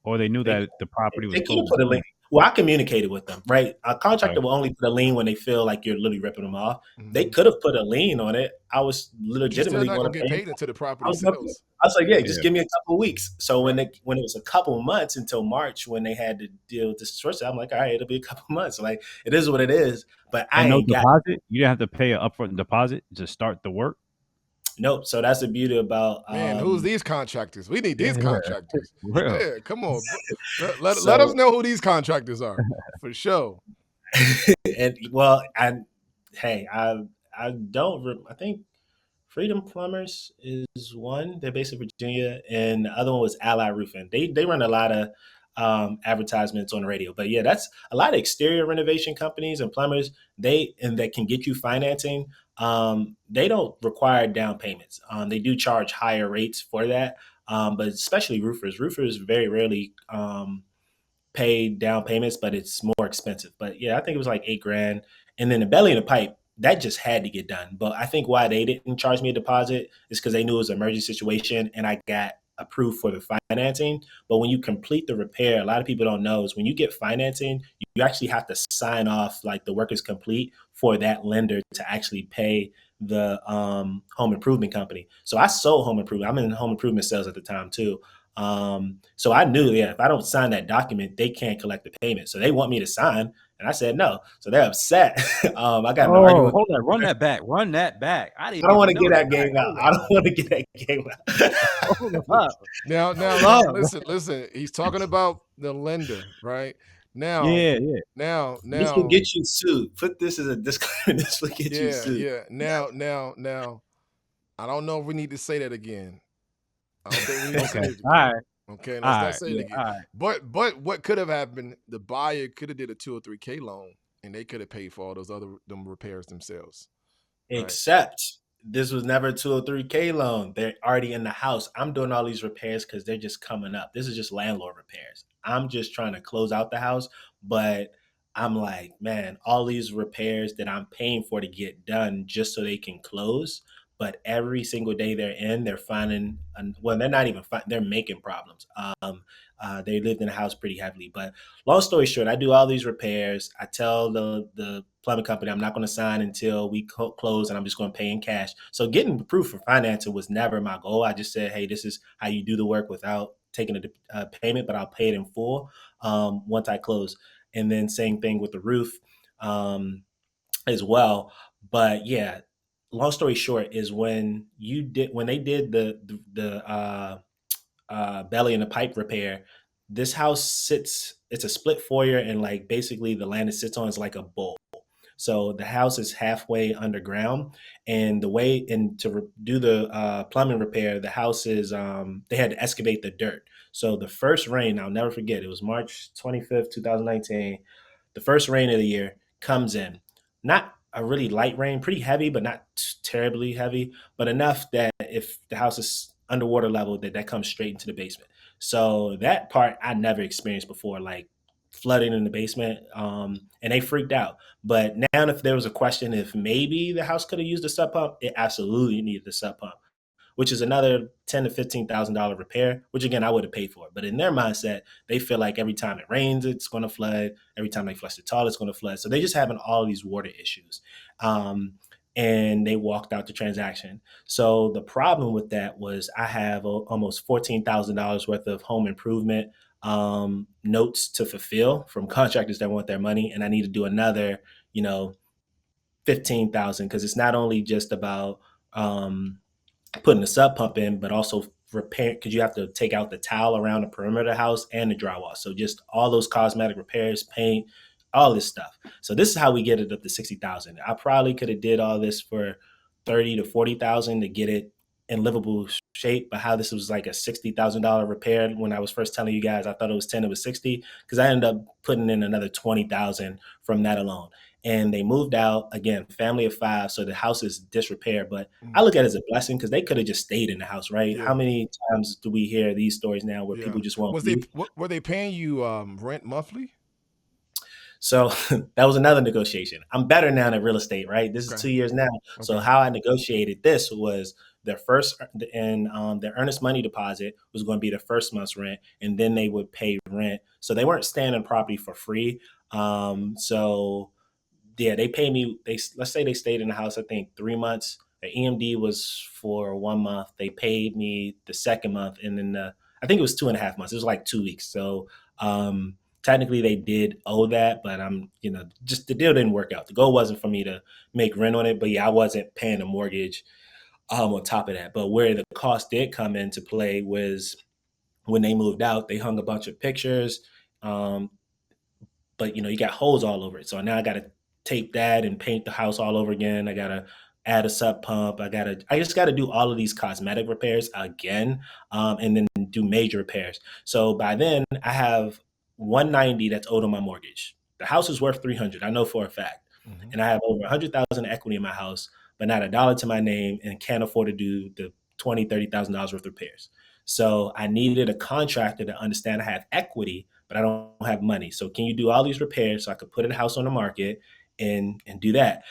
or they knew that the property was They could have closed. put a lien. Well, I communicated with them, right? A contractor will only put a lien when they feel like you're literally ripping them off. They could have put a lien on it. I was legitimately You're still not going gonna to get pay paid until the property I was sells. like, yeah, just give me a couple of weeks. So when it was a couple of months until March when they had to deal with this short sale, I'm like, all right, it'll be a couple of months. Like it is what it is. But I And no ain't got deposit. You didn't have to pay an upfront deposit to start the work. nope. So that's the beauty about Man, who's these contractors? We need these Yeah. contractors. Real. Yeah, come on. Let us know who these contractors are for sure. And well, I don't. I think Freedom Plumbers is one. They're based in Virginia, and the other one was Ally Roofing. They run a lot of advertisements on the radio. But yeah, that's a lot of exterior renovation companies and plumbers. That can get you financing. They don't require down payments. They do charge higher rates for that. But especially roofers. Roofers very rarely pay down payments, but it's more expensive. But yeah, I think it was like $8,000. And then the belly in the pipe, that just had to get done. But I think why they didn't charge me a deposit is because they knew it was an emergency situation and I got approved for the financing. But when you complete the repair, a lot of people don't know is when you get financing, you actually have to sign off like the work is complete for that lender to actually pay the home improvement company. So I sold home improvement. I'm in home improvement sales at the time too. So I knew, if I don't sign that document, they can't collect the payment. So they want me to sign, and I said no. So they're upset. I got an argument. Hold that! Run that back! Run that back! I don't want to get that game out. I don't want to get that game out. Now, listen. He's talking about the lender, right? Now, Now, this will get you sued. Put this as a disclaimer. This will get you sued. Yeah. Now. I don't know if we need to say that again. I don't think we need to say that again. All right. Okay, let's not say it again. All right. But what could have happened? The buyer could have did a 2 or 3K loan, and they could have paid for all those them repairs themselves. Except this was never a 2 or 3K loan. They're already in the house. I'm doing all these repairs because they're just coming up. This is just landlord repairs. I'm just trying to close out the house, but I'm like, man, all these repairs that I'm paying for to get done just so they can close. But every single day they're finding, they're not even they're making problems. They lived in the house pretty heavily. But long story short, I do all these repairs. I tell the plumbing company I'm not going to sign until we close, and I'm just going to pay in cash. So getting approved for financing was never my goal. I just said, hey, this is how you do the work without taking a payment, but I'll pay it in full once I close. And then same thing with the roof as well. But yeah. Long story short is when they did the belly and the pipe repair, this house it's a split foyer, and like basically the land it sits on is like a bowl. So the house is halfway underground, and to do the plumbing repair, the house is they had to excavate the dirt. So the first rain, I'll never forget, it was March 25th, 2019. The first rain of the year comes in, not a really light rain, pretty heavy, but not terribly heavy, but enough that if the house is underwater level, that comes straight into the basement. So that part I never experienced before, like flooding in the basement, and they freaked out. But now if there was a question if maybe the house could have used a sub pump, it absolutely needed a sub pump. which is another $10,000 to $15,000 repair, which again I would have paid for. But in their mindset, they feel like every time it rains, it's going to flood. Every time they flush the toilet, it's going to flood. So they just having all these water issues. And they walked out the transaction. So the problem with that was I have almost $14,000 worth of home improvement notes to fulfill from contractors that want their money, and I need to do another, 15,000, because it's not only just about putting the sub pump in, but also repair, because you have to take out the tile around the perimeter of the house and the drywall. So just all those cosmetic repairs, paint, all this stuff. So this is how we get it up to 60,000. I probably could have did all this for 30 to 40,000 to get it in livable shape, but how this was like a $60,000 repair when I was first telling you guys, I thought it was 10, it was 60, because I ended up putting in another 20,000 from that alone. And they moved out, again, family of 5, so the house is disrepair. But I look at it as a blessing, because they could have just stayed in the house, right? Yeah. How many times do we hear these stories now where people just won't leave? Were they paying you rent monthly? So that was another negotiation. I'm better now at real estate, right? This is 2 years now. Okay. So how I negotiated this was their first, and their earnest money deposit was going to be the first month's rent, and then they would pay rent. So they weren't staying in property for free. So yeah, they pay me. Let's say they stayed in the house, I think 3 months. The EMD was for 1 month. They paid me the second month, and then I think it was 2.5 months. It was like 2 weeks. So technically they did owe that, but just the deal didn't work out. The goal wasn't for me to make rent on it, but yeah, I wasn't paying a mortgage on top of that. But where the cost did come into play was when they moved out. They hung a bunch of pictures, but you got holes all over it. So now I got to tape that and paint the house all over again. I got to add a sub pump. I just got to do all of these cosmetic repairs again, and then do major repairs. So by then I have 190 that's owed on my mortgage. The house is worth 300. I know for a fact. And I have over 100,000 equity in my house, but not a dollar to my name, and can't afford to do the $20,000, $30,000 worth of repairs. So I needed a contractor to understand I have equity, but I don't have money. So can you do all these repairs so I could put a house on the market and do that?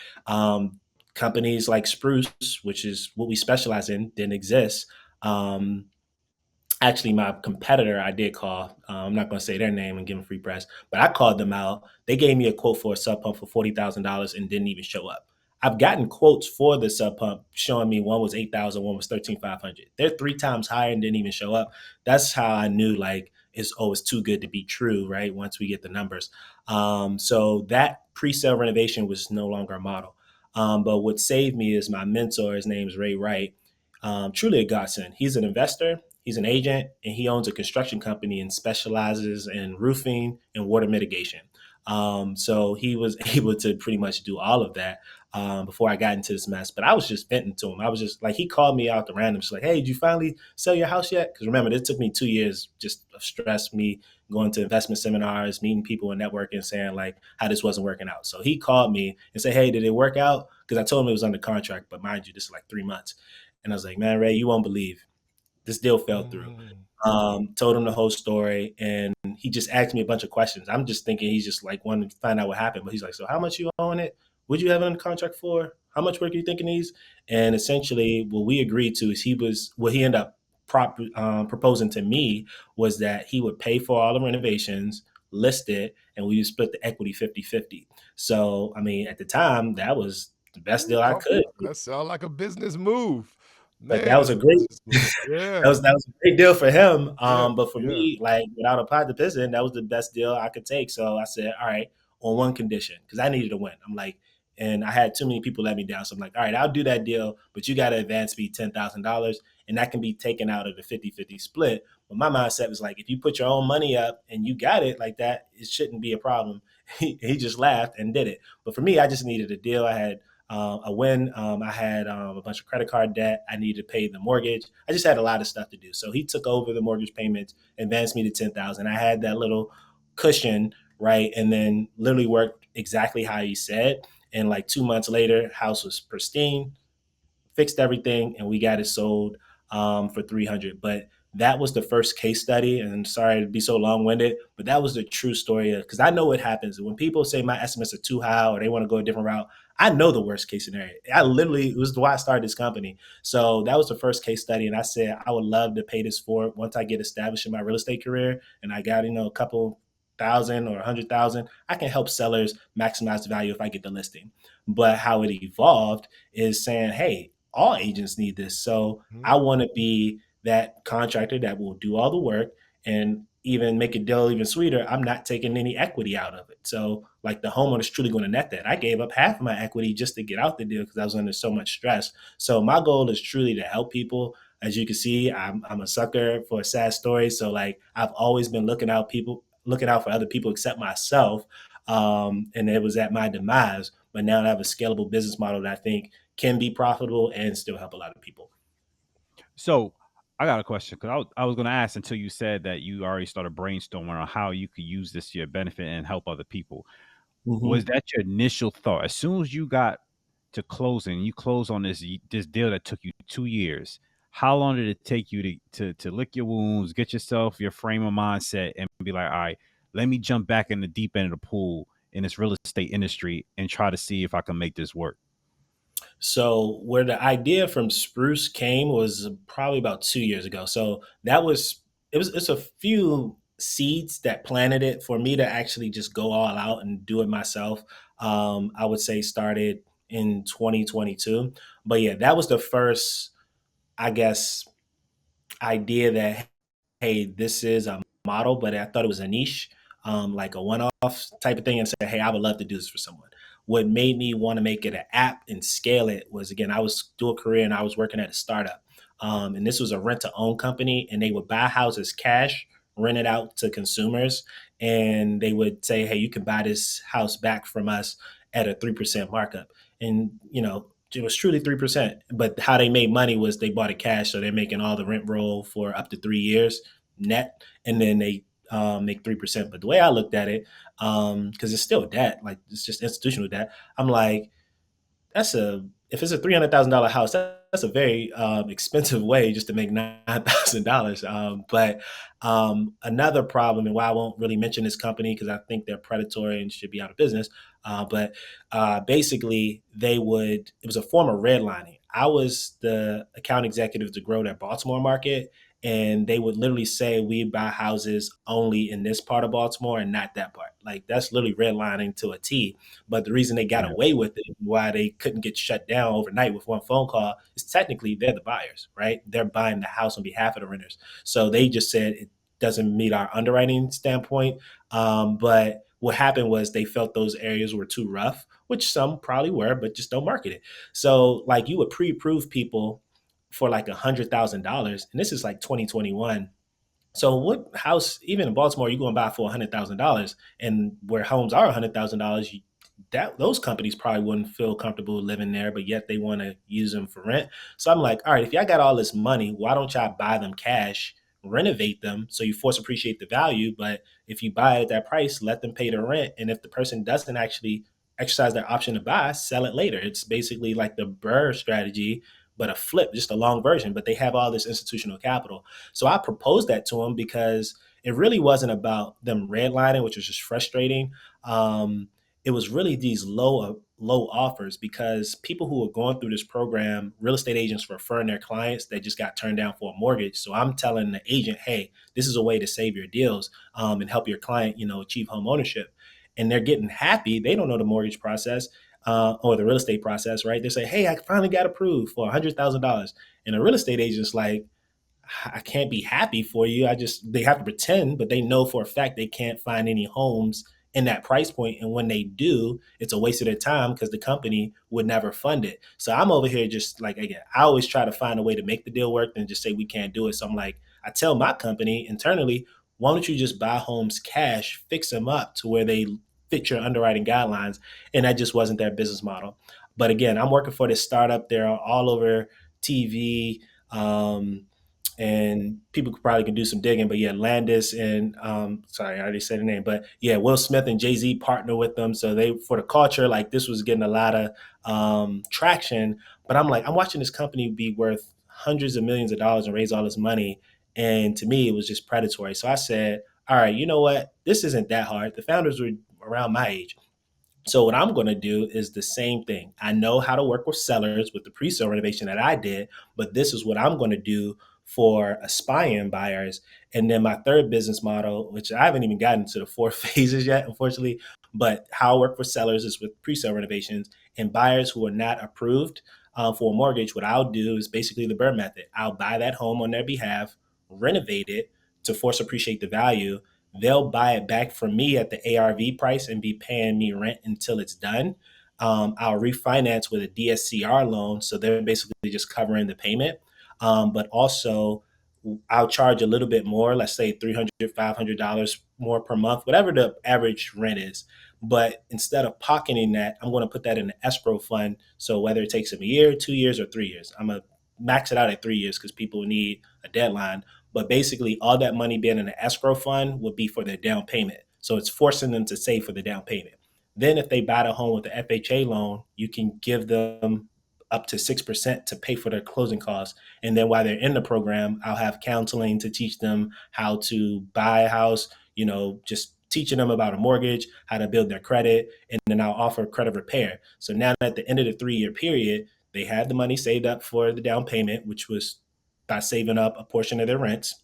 Companies like Sproost, which is what we specialize in, didn't exist. Actually, my competitor, I did call. I'm not going to say their name and give them free press, but I called them out. They gave me a quote for a sub pump for $40,000 and didn't even show up. I've gotten quotes for the sub pump showing me one was $8,000, one was $13,500. They're 3 times higher and didn't even show up. That's how I knew it's too good to be true, right? Once we get the numbers. So that pre-sale renovation was no longer a model. But what saved me is my mentor. His name is Ray Wright. Truly a godsend. He's an investor. He's an agent, and he owns a construction company and specializes in roofing and water mitigation. So he was able to pretty much do all of that before I got into this mess. But I was just venting to him. I was just like, he called me out the random. Just like, hey, did you finally sell your house yet? Because remember, it took me 2 years just of stress, me going to investment seminars, meeting people and networking, saying like how this wasn't working out. So he called me and said, hey, did it work out? Because I told him it was under contract, but mind you, this is like 3 months. And I was like, man, Ray, you won't believe this deal fell through. Told him the whole story, and he just asked me a bunch of questions. I'm just thinking he's just like wanting to find out what happened. But he's like, so how much you own it? Would you have it under contract for? How much work are you thinking needs? And essentially what we agreed to is he ended up proposing to me was that he would pay for all the renovations, list it, and we would split the equity 50-50. So, I mean, at the time, that was the best deal I could. That sounds like a business move. But that was a great, yeah. that was a great deal for him. But for me, like without a pot to piss in, that was the best deal I could take. So I said, all right, on one condition, because I needed to win. I'm like, and I had too many people let me down. So I'm like, all right, I'll do that deal, but you got to advance me $10,000, and that can be taken out of the 50-50 split. But my mindset was like, if you put your own money up and you got it like that, it shouldn't be a problem. He just laughed and did it. But for me, I just needed a deal. I had a win. I had a bunch of credit card debt. I needed to pay the mortgage. I just had a lot of stuff to do. So he took over the mortgage payments, advanced me to $10,000. I had that little cushion, right? And then literally worked exactly how he said. And like 2 months later, house was pristine, fixed everything, and we got it sold for $300. But that was the first case study. And sorry to be so long winded, but that was the true story. Because I know what happens when people say my estimates are too high or they want to go a different route. I know the worst case scenario. It was why I started this company. So that was the first case study. And I said, I would love to pay this forward once I get established in my real estate career and I got, a couple thousand or 100,000, I can help sellers maximize the value if I get the listing. But how it evolved is saying, hey, all agents need this. So I want to be that contractor that will do all the work and even make a deal even sweeter. I'm not taking any equity out of it. So like the homeowner's truly going to net that. I gave up half of my equity just to get out the deal because I was under so much stress. So my goal is truly to help people. As you can see, I'm a sucker for a sad story. So like I've always been looking out for other people except myself. And it was at my demise. But now I have a scalable business model that I think can be profitable and still help a lot of people. So I got a question because I was going to ask until you said that you already started brainstorming on how you could use this to your benefit and help other people. Mm-hmm. Was that your initial thought? As soon as you got to closing, you closed on this deal that took you 2 years. How long did it take you to lick your wounds, get yourself your frame of mindset, and be like, all right, let me jump back in the deep end of the pool in this real estate industry and try to see if I can make this work? So where the idea from Sproost came was probably about 2 years ago. So it's a few seeds that planted it for me to actually just go all out and do it myself. I would say started in 2022. But yeah, that was the first, I guess, idea that, hey, this is a model, but I thought it was a niche, like a one-off type of thing, and say, hey, I would love to do this for someone. What made me want to make it an app and scale it was, again, I was dual career and I was working at a startup. And this was a rent-to-own company, and they would buy houses cash, rent it out to consumers, and they would say, hey, you can buy this house back from us at a 3% markup. And, it was truly 3%. But how they made money was they bought it cash. So they're making all the rent roll for up to 3 years net. And then they make 3%. But the way I looked at it, because it's still debt, like it's just institutional debt, I'm like, if it's a $300,000 house, that's a very expensive way just to make $9,000. But another problem, and why I won't really mention this company because I think they're predatory and should be out of business. But basically, it was a form of redlining. I was the account executive to grow their Baltimore market. And they would literally say, we buy houses only in this part of Baltimore and not that part. Like that's literally redlining to a T. But the reason they got away with it, why they couldn't get shut down overnight with one phone call, is technically they're the buyers, right? They're buying the house on behalf of the renters. So they just said it doesn't meet our underwriting standpoint. But what happened was they felt those areas were too rough, which some probably were, but just don't market it. So like you would pre-approve people for like $100,000, and this is like 2021. So what house, even in Baltimore, you're going to buy for $100,000, and where homes are $100,000, those companies probably wouldn't feel comfortable living there, but yet they want to use them for rent. So I'm like, all right, if y'all got all this money, why don't y'all buy them cash, renovate them so you force appreciate the value? But if you buy it at that price, let them pay the rent. And if the person doesn't actually exercise their option to buy, sell it later. It's basically like the Burr strategy, but a flip, just a long version, but they have all this institutional capital. So I proposed that to them because it really wasn't about them redlining, which was just frustrating. It was really these low offers because people who were going through this program, real estate agents referring their clients, they just got turned down for a mortgage. So I'm telling the agent, hey, this is a way to save your deals and help your client, achieve home ownership. And they're getting happy. They don't know the mortgage process. Or the real estate process, right? They say, hey, I finally got approved for $100,000. And a real estate agent's like, I can't be happy for you. They have to pretend, but they know for a fact they can't find any homes in that price point. And when they do, it's a waste of their time because the company would never fund it. So I'm over here just like, again, I always try to find a way to make the deal work and just say we can't do it. So I'm like, I tell my company internally, why don't you just buy homes cash, fix them up to where they fit your underwriting guidelines, and that just wasn't their business model. But again, I'm working for this startup. They're all over TV, and people probably can do some digging. But yeah, Landis and sorry, I already said the name, but yeah, Will Smith and Jay-Z partner with them. So they, for the culture, like this was getting a lot of traction. But I'm like, I'm watching this company be worth hundreds of millions of dollars and raise all this money, And to me, it was just predatory. So I said, all right, you know what? This isn't that hard. The founders were around my age. So what I'm going to do is the same thing. I know how to work with sellers with the pre-sale renovation that I did, but this is what I'm going to do for aspiring buyers. And then my third business model, which I haven't even gotten to the 4 phases yet, unfortunately, but how I work with sellers is with pre-sale renovations and buyers who are not approved for a mortgage. What I'll do is basically the Burr method. I'll buy that home on their behalf, renovate it to force appreciate the value. They'll buy it back from me at the ARV price and be paying me rent until it's done. I'll refinance with a DSCR loan. So they're basically just covering the payment. But also, I'll charge a little bit more, let's say $300, $500 more per month, whatever the average rent is. But instead of pocketing that, I'm going to put that in an escrow fund. So whether it takes them a year, 2 years, or 3 years, I'm going to max it out at 3 years because people need a deadline. But basically, all that money being in an escrow fund would be for their down payment. So it's forcing them to save for the down payment. Then if they buy the home with the FHA loan, you can give them up to 6% to pay for their closing costs. And then while they're in the program, I'll have counseling to teach them how to buy a house, just teaching them about a mortgage, how to build their credit, and then I'll offer credit repair. So now at the end of the 3-year period, they had the money saved up for the down payment, which was by saving up a portion of their rents.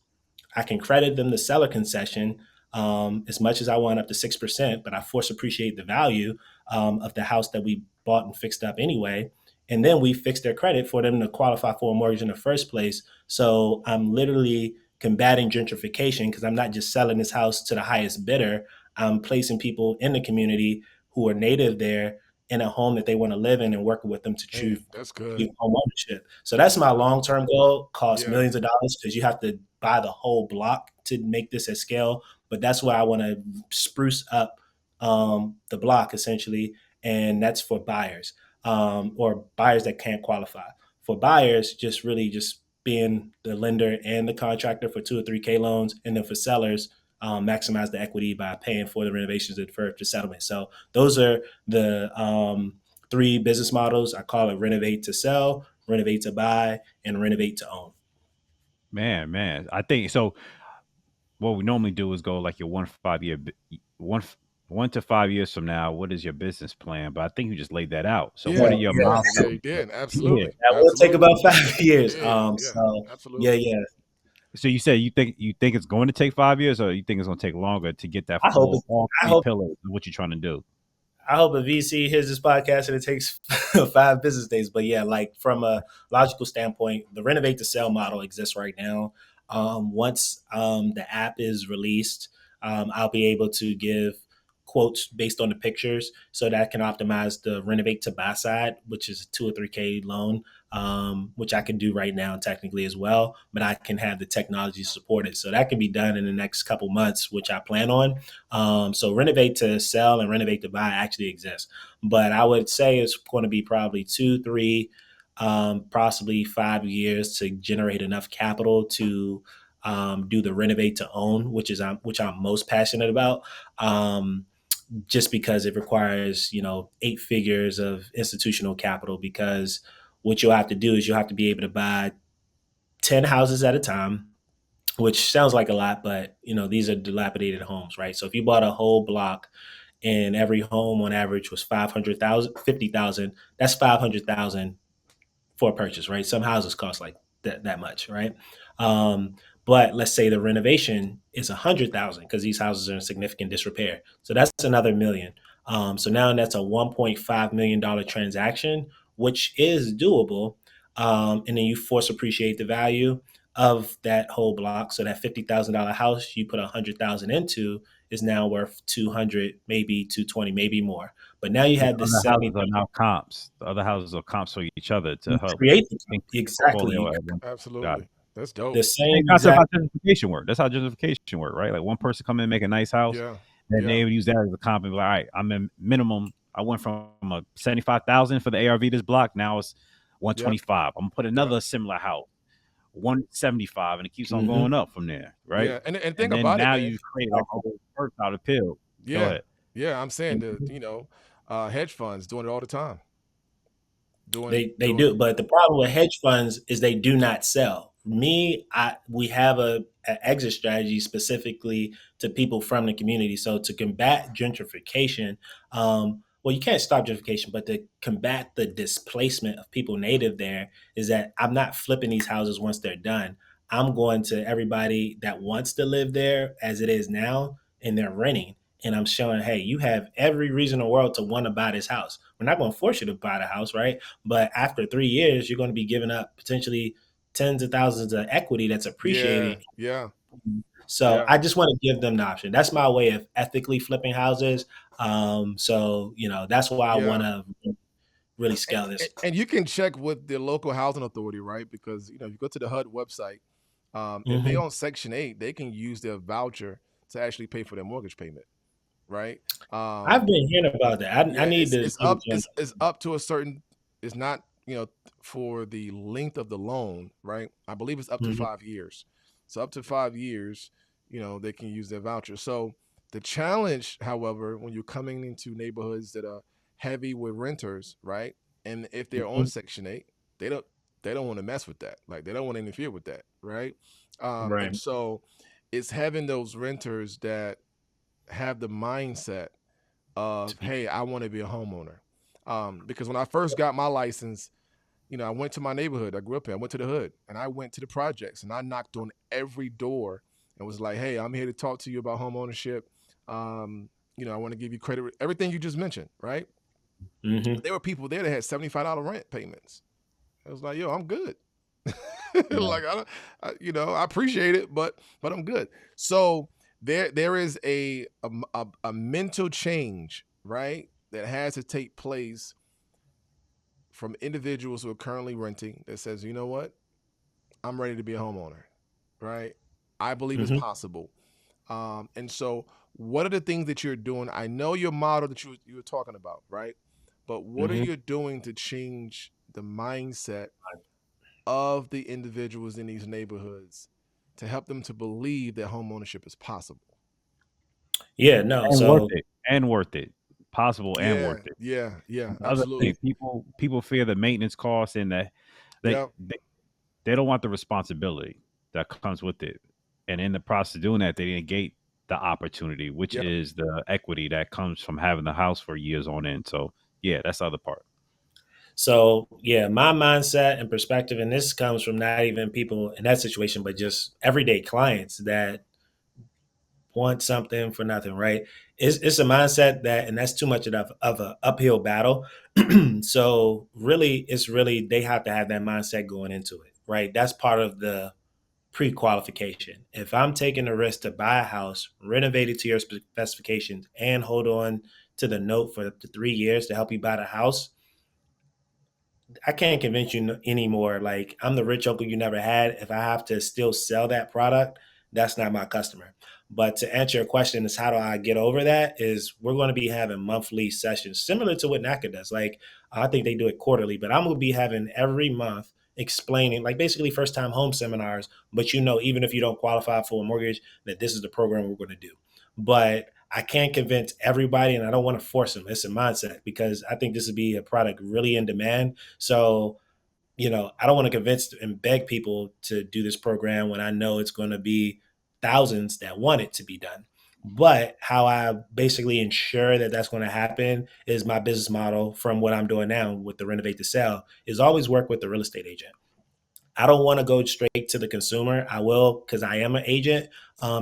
I can credit them the seller concession as much as I want, up to 6%, but I force appreciate the value of the house that we bought and fixed up anyway. And then we fix their credit for them to qualify for a mortgage in the first place. So I'm literally combating gentrification because I'm not just selling this house to the highest bidder. I'm placing people in the community who are native there in a home that they want to live in and working with them to choose That's good. home ownership. So that's my long-term goal. Costs millions of dollars because you have to buy the whole block to make this at scale. But that's why I want to spruce up the block essentially. And that's for buyers or buyers that can't qualify. For buyers, just really just being the lender and the contractor for 2 or 3K loans. And then for sellers, maximize the equity by paying for the renovations and for the settlement. So those are the 3 business models. I call it renovate to sell, renovate to buy, and renovate to own. Man, I think so. What we normally do is go like your 1 to 5 years from now. What is your business plan? But I think you just laid that out. So what are your milestones? Yeah, you did. Absolutely. Yeah, that will take about 5 years. Absolutely. Yeah. So you say you think it's going to take 5 years, or you think it's going to take longer to get that full all 3 pillars of what you're trying to do? I hope a VC hears this podcast and it takes 5 business days. But yeah, like from a logical standpoint, the renovate to sell model exists right now. Once the app is released, I'll be able to give quotes based on the pictures so that I can optimize the renovate to buy side, which is a 2 or 3K loan, which I can do right now technically as well, but I can have the technology supported. So that can be done in the next couple months, which I plan on. So renovate to sell and renovate to buy actually exists, but I would say it's going to be probably 2, 3, possibly 5 years to generate enough capital to do the renovate to own, which I'm most passionate about. Just because it requires, 8 figures of institutional capital, because what you'll have to do is you'll have to be able to buy 10 houses at a time, which sounds like a lot, but these are dilapidated homes, right? So if you bought a whole block and every home on average was 500,000, 50,000, that's 500,000 for a purchase, right? Some houses cost like that much, right? But let's say the renovation is 100,000 because these houses are in significant disrepair. So that's another million. So now that's a $1.5 million transaction, which is doable. And then you force appreciate the value of that whole block. So that $50,000 house you put 100,000 into is now worth 200, maybe 220, maybe more. But now you have this 70. Houses are now comps. The other houses are comps for each other to help create exactly. Absolutely. That's dope. The same that's how gentrification work. That's how gentrification work, right? Like one person come in and make a nice house, and they would use that as a comp and be like, all right, I'm in minimum. I went from a 75,000 for the ARV this block. Now it's 125. I'm gonna put another similar house, 175, and it keeps on going up from there, right? Yeah, and think about it. Now you create a whole perk out of pill. Yeah. I'm saying that hedge funds doing it all the time. They do, but the problem with hedge funds is they do not sell. we have a exit strategy specifically to people from the community. So to combat gentrification, well, you can't stop gentrification, but to combat the displacement of people native there is that I'm not flipping these houses once they're done. I'm going to everybody that wants to live there as it is now, and they're renting. And I'm showing, hey, you have every reason in the world to want to buy this house. We're not going to force you to buy the house, right? But after 3 years, you're going to be giving up potentially tens of thousands of equity that's appreciating. Yeah. So I just want to give them the option. That's my way of ethically flipping houses. So that's why I want to really scale this. And you can check with the local housing authority, right? Because if you go to the HUD website, if they on Section 8, they can use their voucher to actually pay for their mortgage payment, right? I've been hearing about that. I need to. It's up to a certain. It's not for the length of the loan, right? I believe it's up to 5 years. So up to 5 years, they can use their voucher. So the challenge, however, when you're coming into neighborhoods that are heavy with renters, right? And if they're on Section 8, they don't want to mess with that. Like they don't want to interfere with that, right? And so it's having those renters that have the mindset of, hey, I want to be a homeowner. Because when I first got my license, I went to my neighborhood I grew up in. I went to the hood and I went to the projects and I knocked on every door and was like, hey, I'm here to talk to you about home ownership. I want to give you credit, everything you just mentioned, right? There were people there that had $75 rent payments. I was like, yo, I'm good. Like, I appreciate it, but I'm good. So there is a mental change, right, that has to take place from individuals who are currently renting that says, you know what, I'm ready to be a homeowner, right? I believe it's possible. And so what are the things that you're doing? I know your model that you were talking about, right? But what are you doing to change the mindset of the individuals in these neighborhoods to help them to believe that homeownership is possible? Yeah, no. Worth it. Possible and worth it. Yeah, absolutely. People fear the maintenance costs and they don't want the responsibility that comes with it. And in the process of doing that, they negate the opportunity, which is the equity that comes from having the house for years on end. So yeah, that's the other part. So yeah, my mindset and perspective, and this comes from not even people in that situation, but just everyday clients that want something for nothing, right? It's a mindset and that's too much of an uphill battle. So really, they have to have that mindset going into it, right? That's part of the pre-qualification. If I'm taking the risk to buy a house, renovate it to your specifications, and hold on to the note for up to 3 years to help you buy the house, I can't convince you anymore. Like, I'm the rich uncle you never had. If I have to still sell that product, that's not my customer. But to answer your question is how do I get over that is we're going to be having monthly sessions similar to what NACA does. Like, I think they do it quarterly, but I'm going to be having every month explaining, like, basically first time home seminars. But even if you don't qualify for a mortgage, that this is the program we're going to do. But I can't convince everybody, and I don't want to force them. It's a mindset because I think this would be a product really in demand. So, I don't want to convince and beg people to do this program when I know it's going to be thousands that want it to be done. But how I basically ensure that that's going to happen is my business model from what I'm doing now with the renovate to sell is always work with the real estate agent. I don't want to go straight to the consumer. I will because I am an agent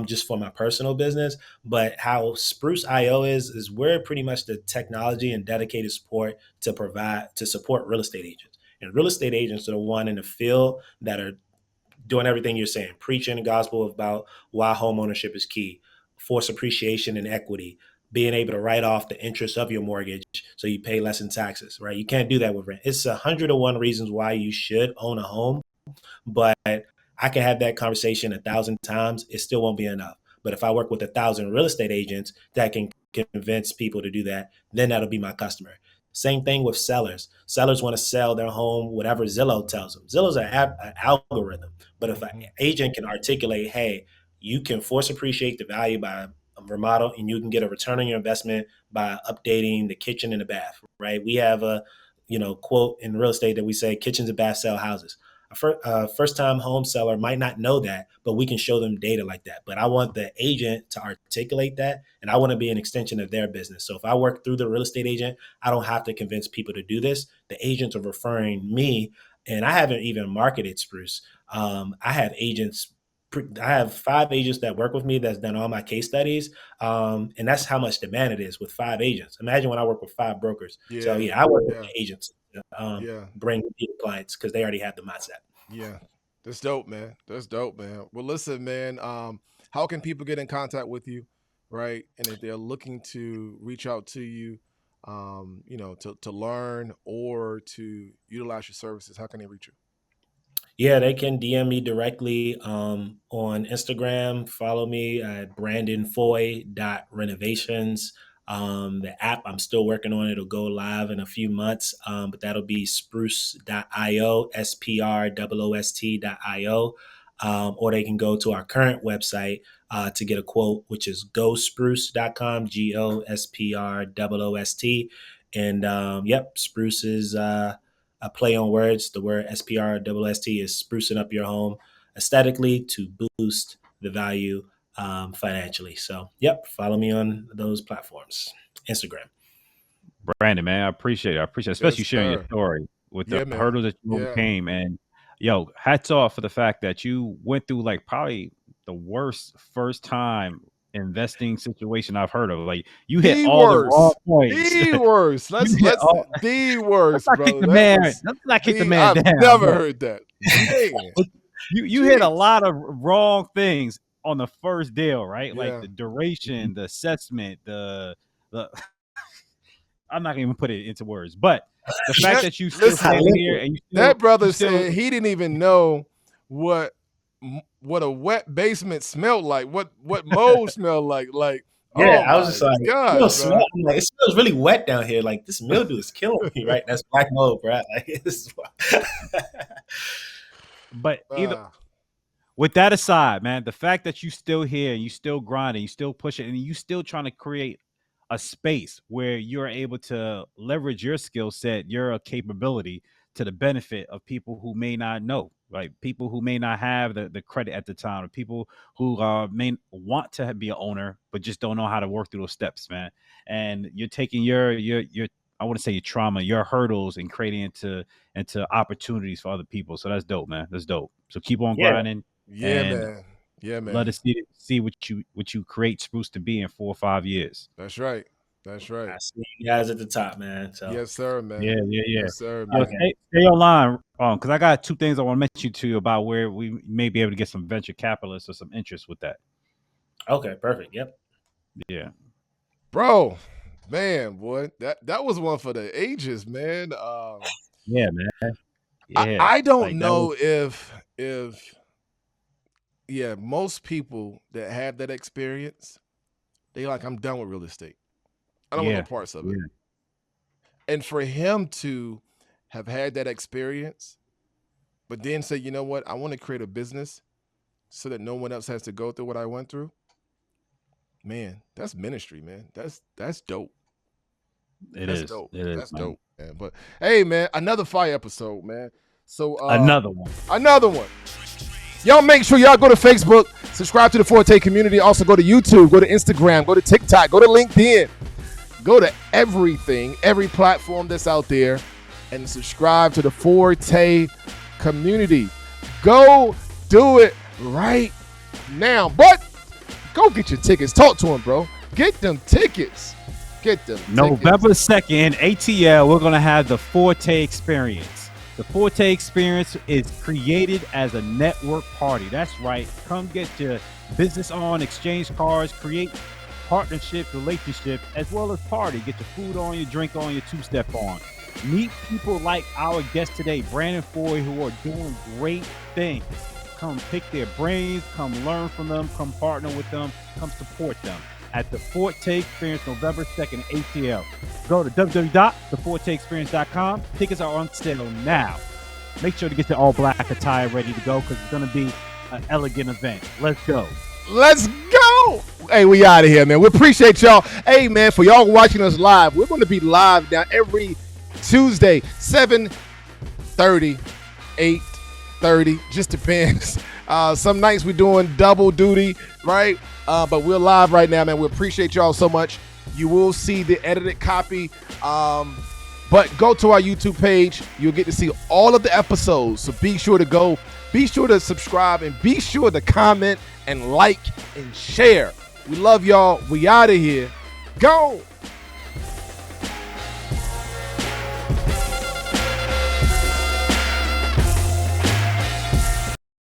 just for my personal business. But how Sproost IO is we're pretty much the technology and dedicated support to support real estate agents. And real estate agents are the one in the field that are doing everything you're saying, preaching the gospel about why home ownership is key, force appreciation and equity, being able to write off the interest of your mortgage so you pay less in taxes, right? You can't do that with rent. It's 101 reasons why you should own a home. But I can have that conversation 1,000 times. It still won't be enough. But if I work with 1,000 real estate agents that can convince people to do that, then that'll be my customer. Same thing with sellers. Sellers want to sell their home, whatever Zillow tells them. Zillow's an algorithm. But if an agent can articulate, hey, you can force appreciate the value by a remodel and you can get a return on your investment by updating the kitchen and the bath, right? We have a quote in real estate that we say kitchens and baths sell houses. A first-time home seller might not know that, but we can show them data like that. But I want the agent to articulate that, and I want to be an extension of their business. So if I work through the real estate agent, I don't have to convince people to do this. The agents are referring me, and I haven't even marketed Spruce. I have 5 agents that work with me that's done all my case studies. And that's how much demand it is with 5 agents. Imagine when I work with 5 brokers. So I work with the agents. Bring the clients because they already have the mindset. Yeah, that's dope, man. Well, listen, man. How can people get in contact with you, right? And if they're looking to reach out to you, to learn or to utilize your services, how can they reach you? Yeah, they can DM me directly on Instagram. Follow me at brandonfoy.renovations. The app, I'm still working on it. It'll go live in a few months, but that'll be sproost.io, sproost.io. Or they can go to our current website to get a quote, which is gospruce.com, GOSPROOST. And Spruce is a play on words. The word SPROOST is sprucing up your home aesthetically to boost the value financially. So, follow me on those platforms. Instagram. Brandon, man, I appreciate it. Especially sharing your story with the hurdles that you overcame. And hats off for the fact that you went through like probably the worst first time investing situation I've heard of. Like you hit the wrong points. The worst. The worst, bro. Let's not kick the man down. I've never heard that. You hit a lot of wrong things on the first deal, right? Like the duration, the assessment, the I'm not gonna even put it into words, but the fact that you still standing here and that brother said he didn't even know what a wet basement smelled like, what mold smelled like. I was just like, it smells really wet down here. Like this mildew is killing me, right? That's black mold, bro. Like this is But with that aside, man, the fact that you still here and you still grinding, you still pushing, and you still trying to create a space where you're able to leverage your skill set, your capability to the benefit of people who may not know, right? People who may not have the credit at the time, or people who may want to be an owner but just don't know how to work through those steps, man. And you're taking your I want to say your trauma, your hurdles, and creating into opportunities for other people. So that's dope, man. That's dope. So keep on grinding. Man. Let us see what you create Spruce to be in 4 or 5 years. That's right. I see you guys at the top, man. So. Yes, sir, man. Yeah. Yes, sir, man. Stay online, because I got 2 things I want to mention to you about where we may be able to get some venture capitalists or some interest with that. Okay, perfect. Yep. Yeah. Bro, man, boy, that was one for the ages, man. Yeah, man. Yeah. I don't know if most people that have that experience, they like, I'm done with real estate. I don't want no parts of it. And for him to have had that experience, but then say, you know what, I want to create a business so that no one else has to go through what I went through. Man, that's ministry, man. That's dope. That's dope. That's dope, man. But hey, man, another fire episode, man. So another one. Y'all make sure y'all go to Facebook, subscribe to the Forte community. Also go to YouTube, go to Instagram, go to TikTok, go to LinkedIn, go to everything, every platform that's out there, and subscribe to the Forte community. Go do it right now. But go get your tickets. Talk to them, bro. Get them tickets. November 2nd, ATL, we're going to have the Forte Experience. The Forte Experience is created as a network party. That's right. Come get your business on, exchange cards, create partnership, relationship, as well as party. Get your food on, your drink on, your 2-step on. Meet people like our guest today, Brandon Foy, who are doing great things. Come pick their brains, come learn from them, come partner with them, come support them at the Forte Experience, November 2nd, ATL. Go to www.theforteexperience.com. Tickets are on sale now. Make sure to get your all black attire ready to go, because it's going to be an elegant event. Let's go. Hey, we out of here, man. We appreciate y'all. Hey, man, for y'all watching us live, we're going to be live now every Tuesday, 7:30, 8, 30, just depends. Some nights we're doing double duty, right? But we're live right now, man. We appreciate y'all so much. You will see the edited copy. But go to our YouTube page. You'll get to see all of the episodes. So be sure to go. Be sure to subscribe and be sure to comment and like and share. We love y'all. We out of here. Go.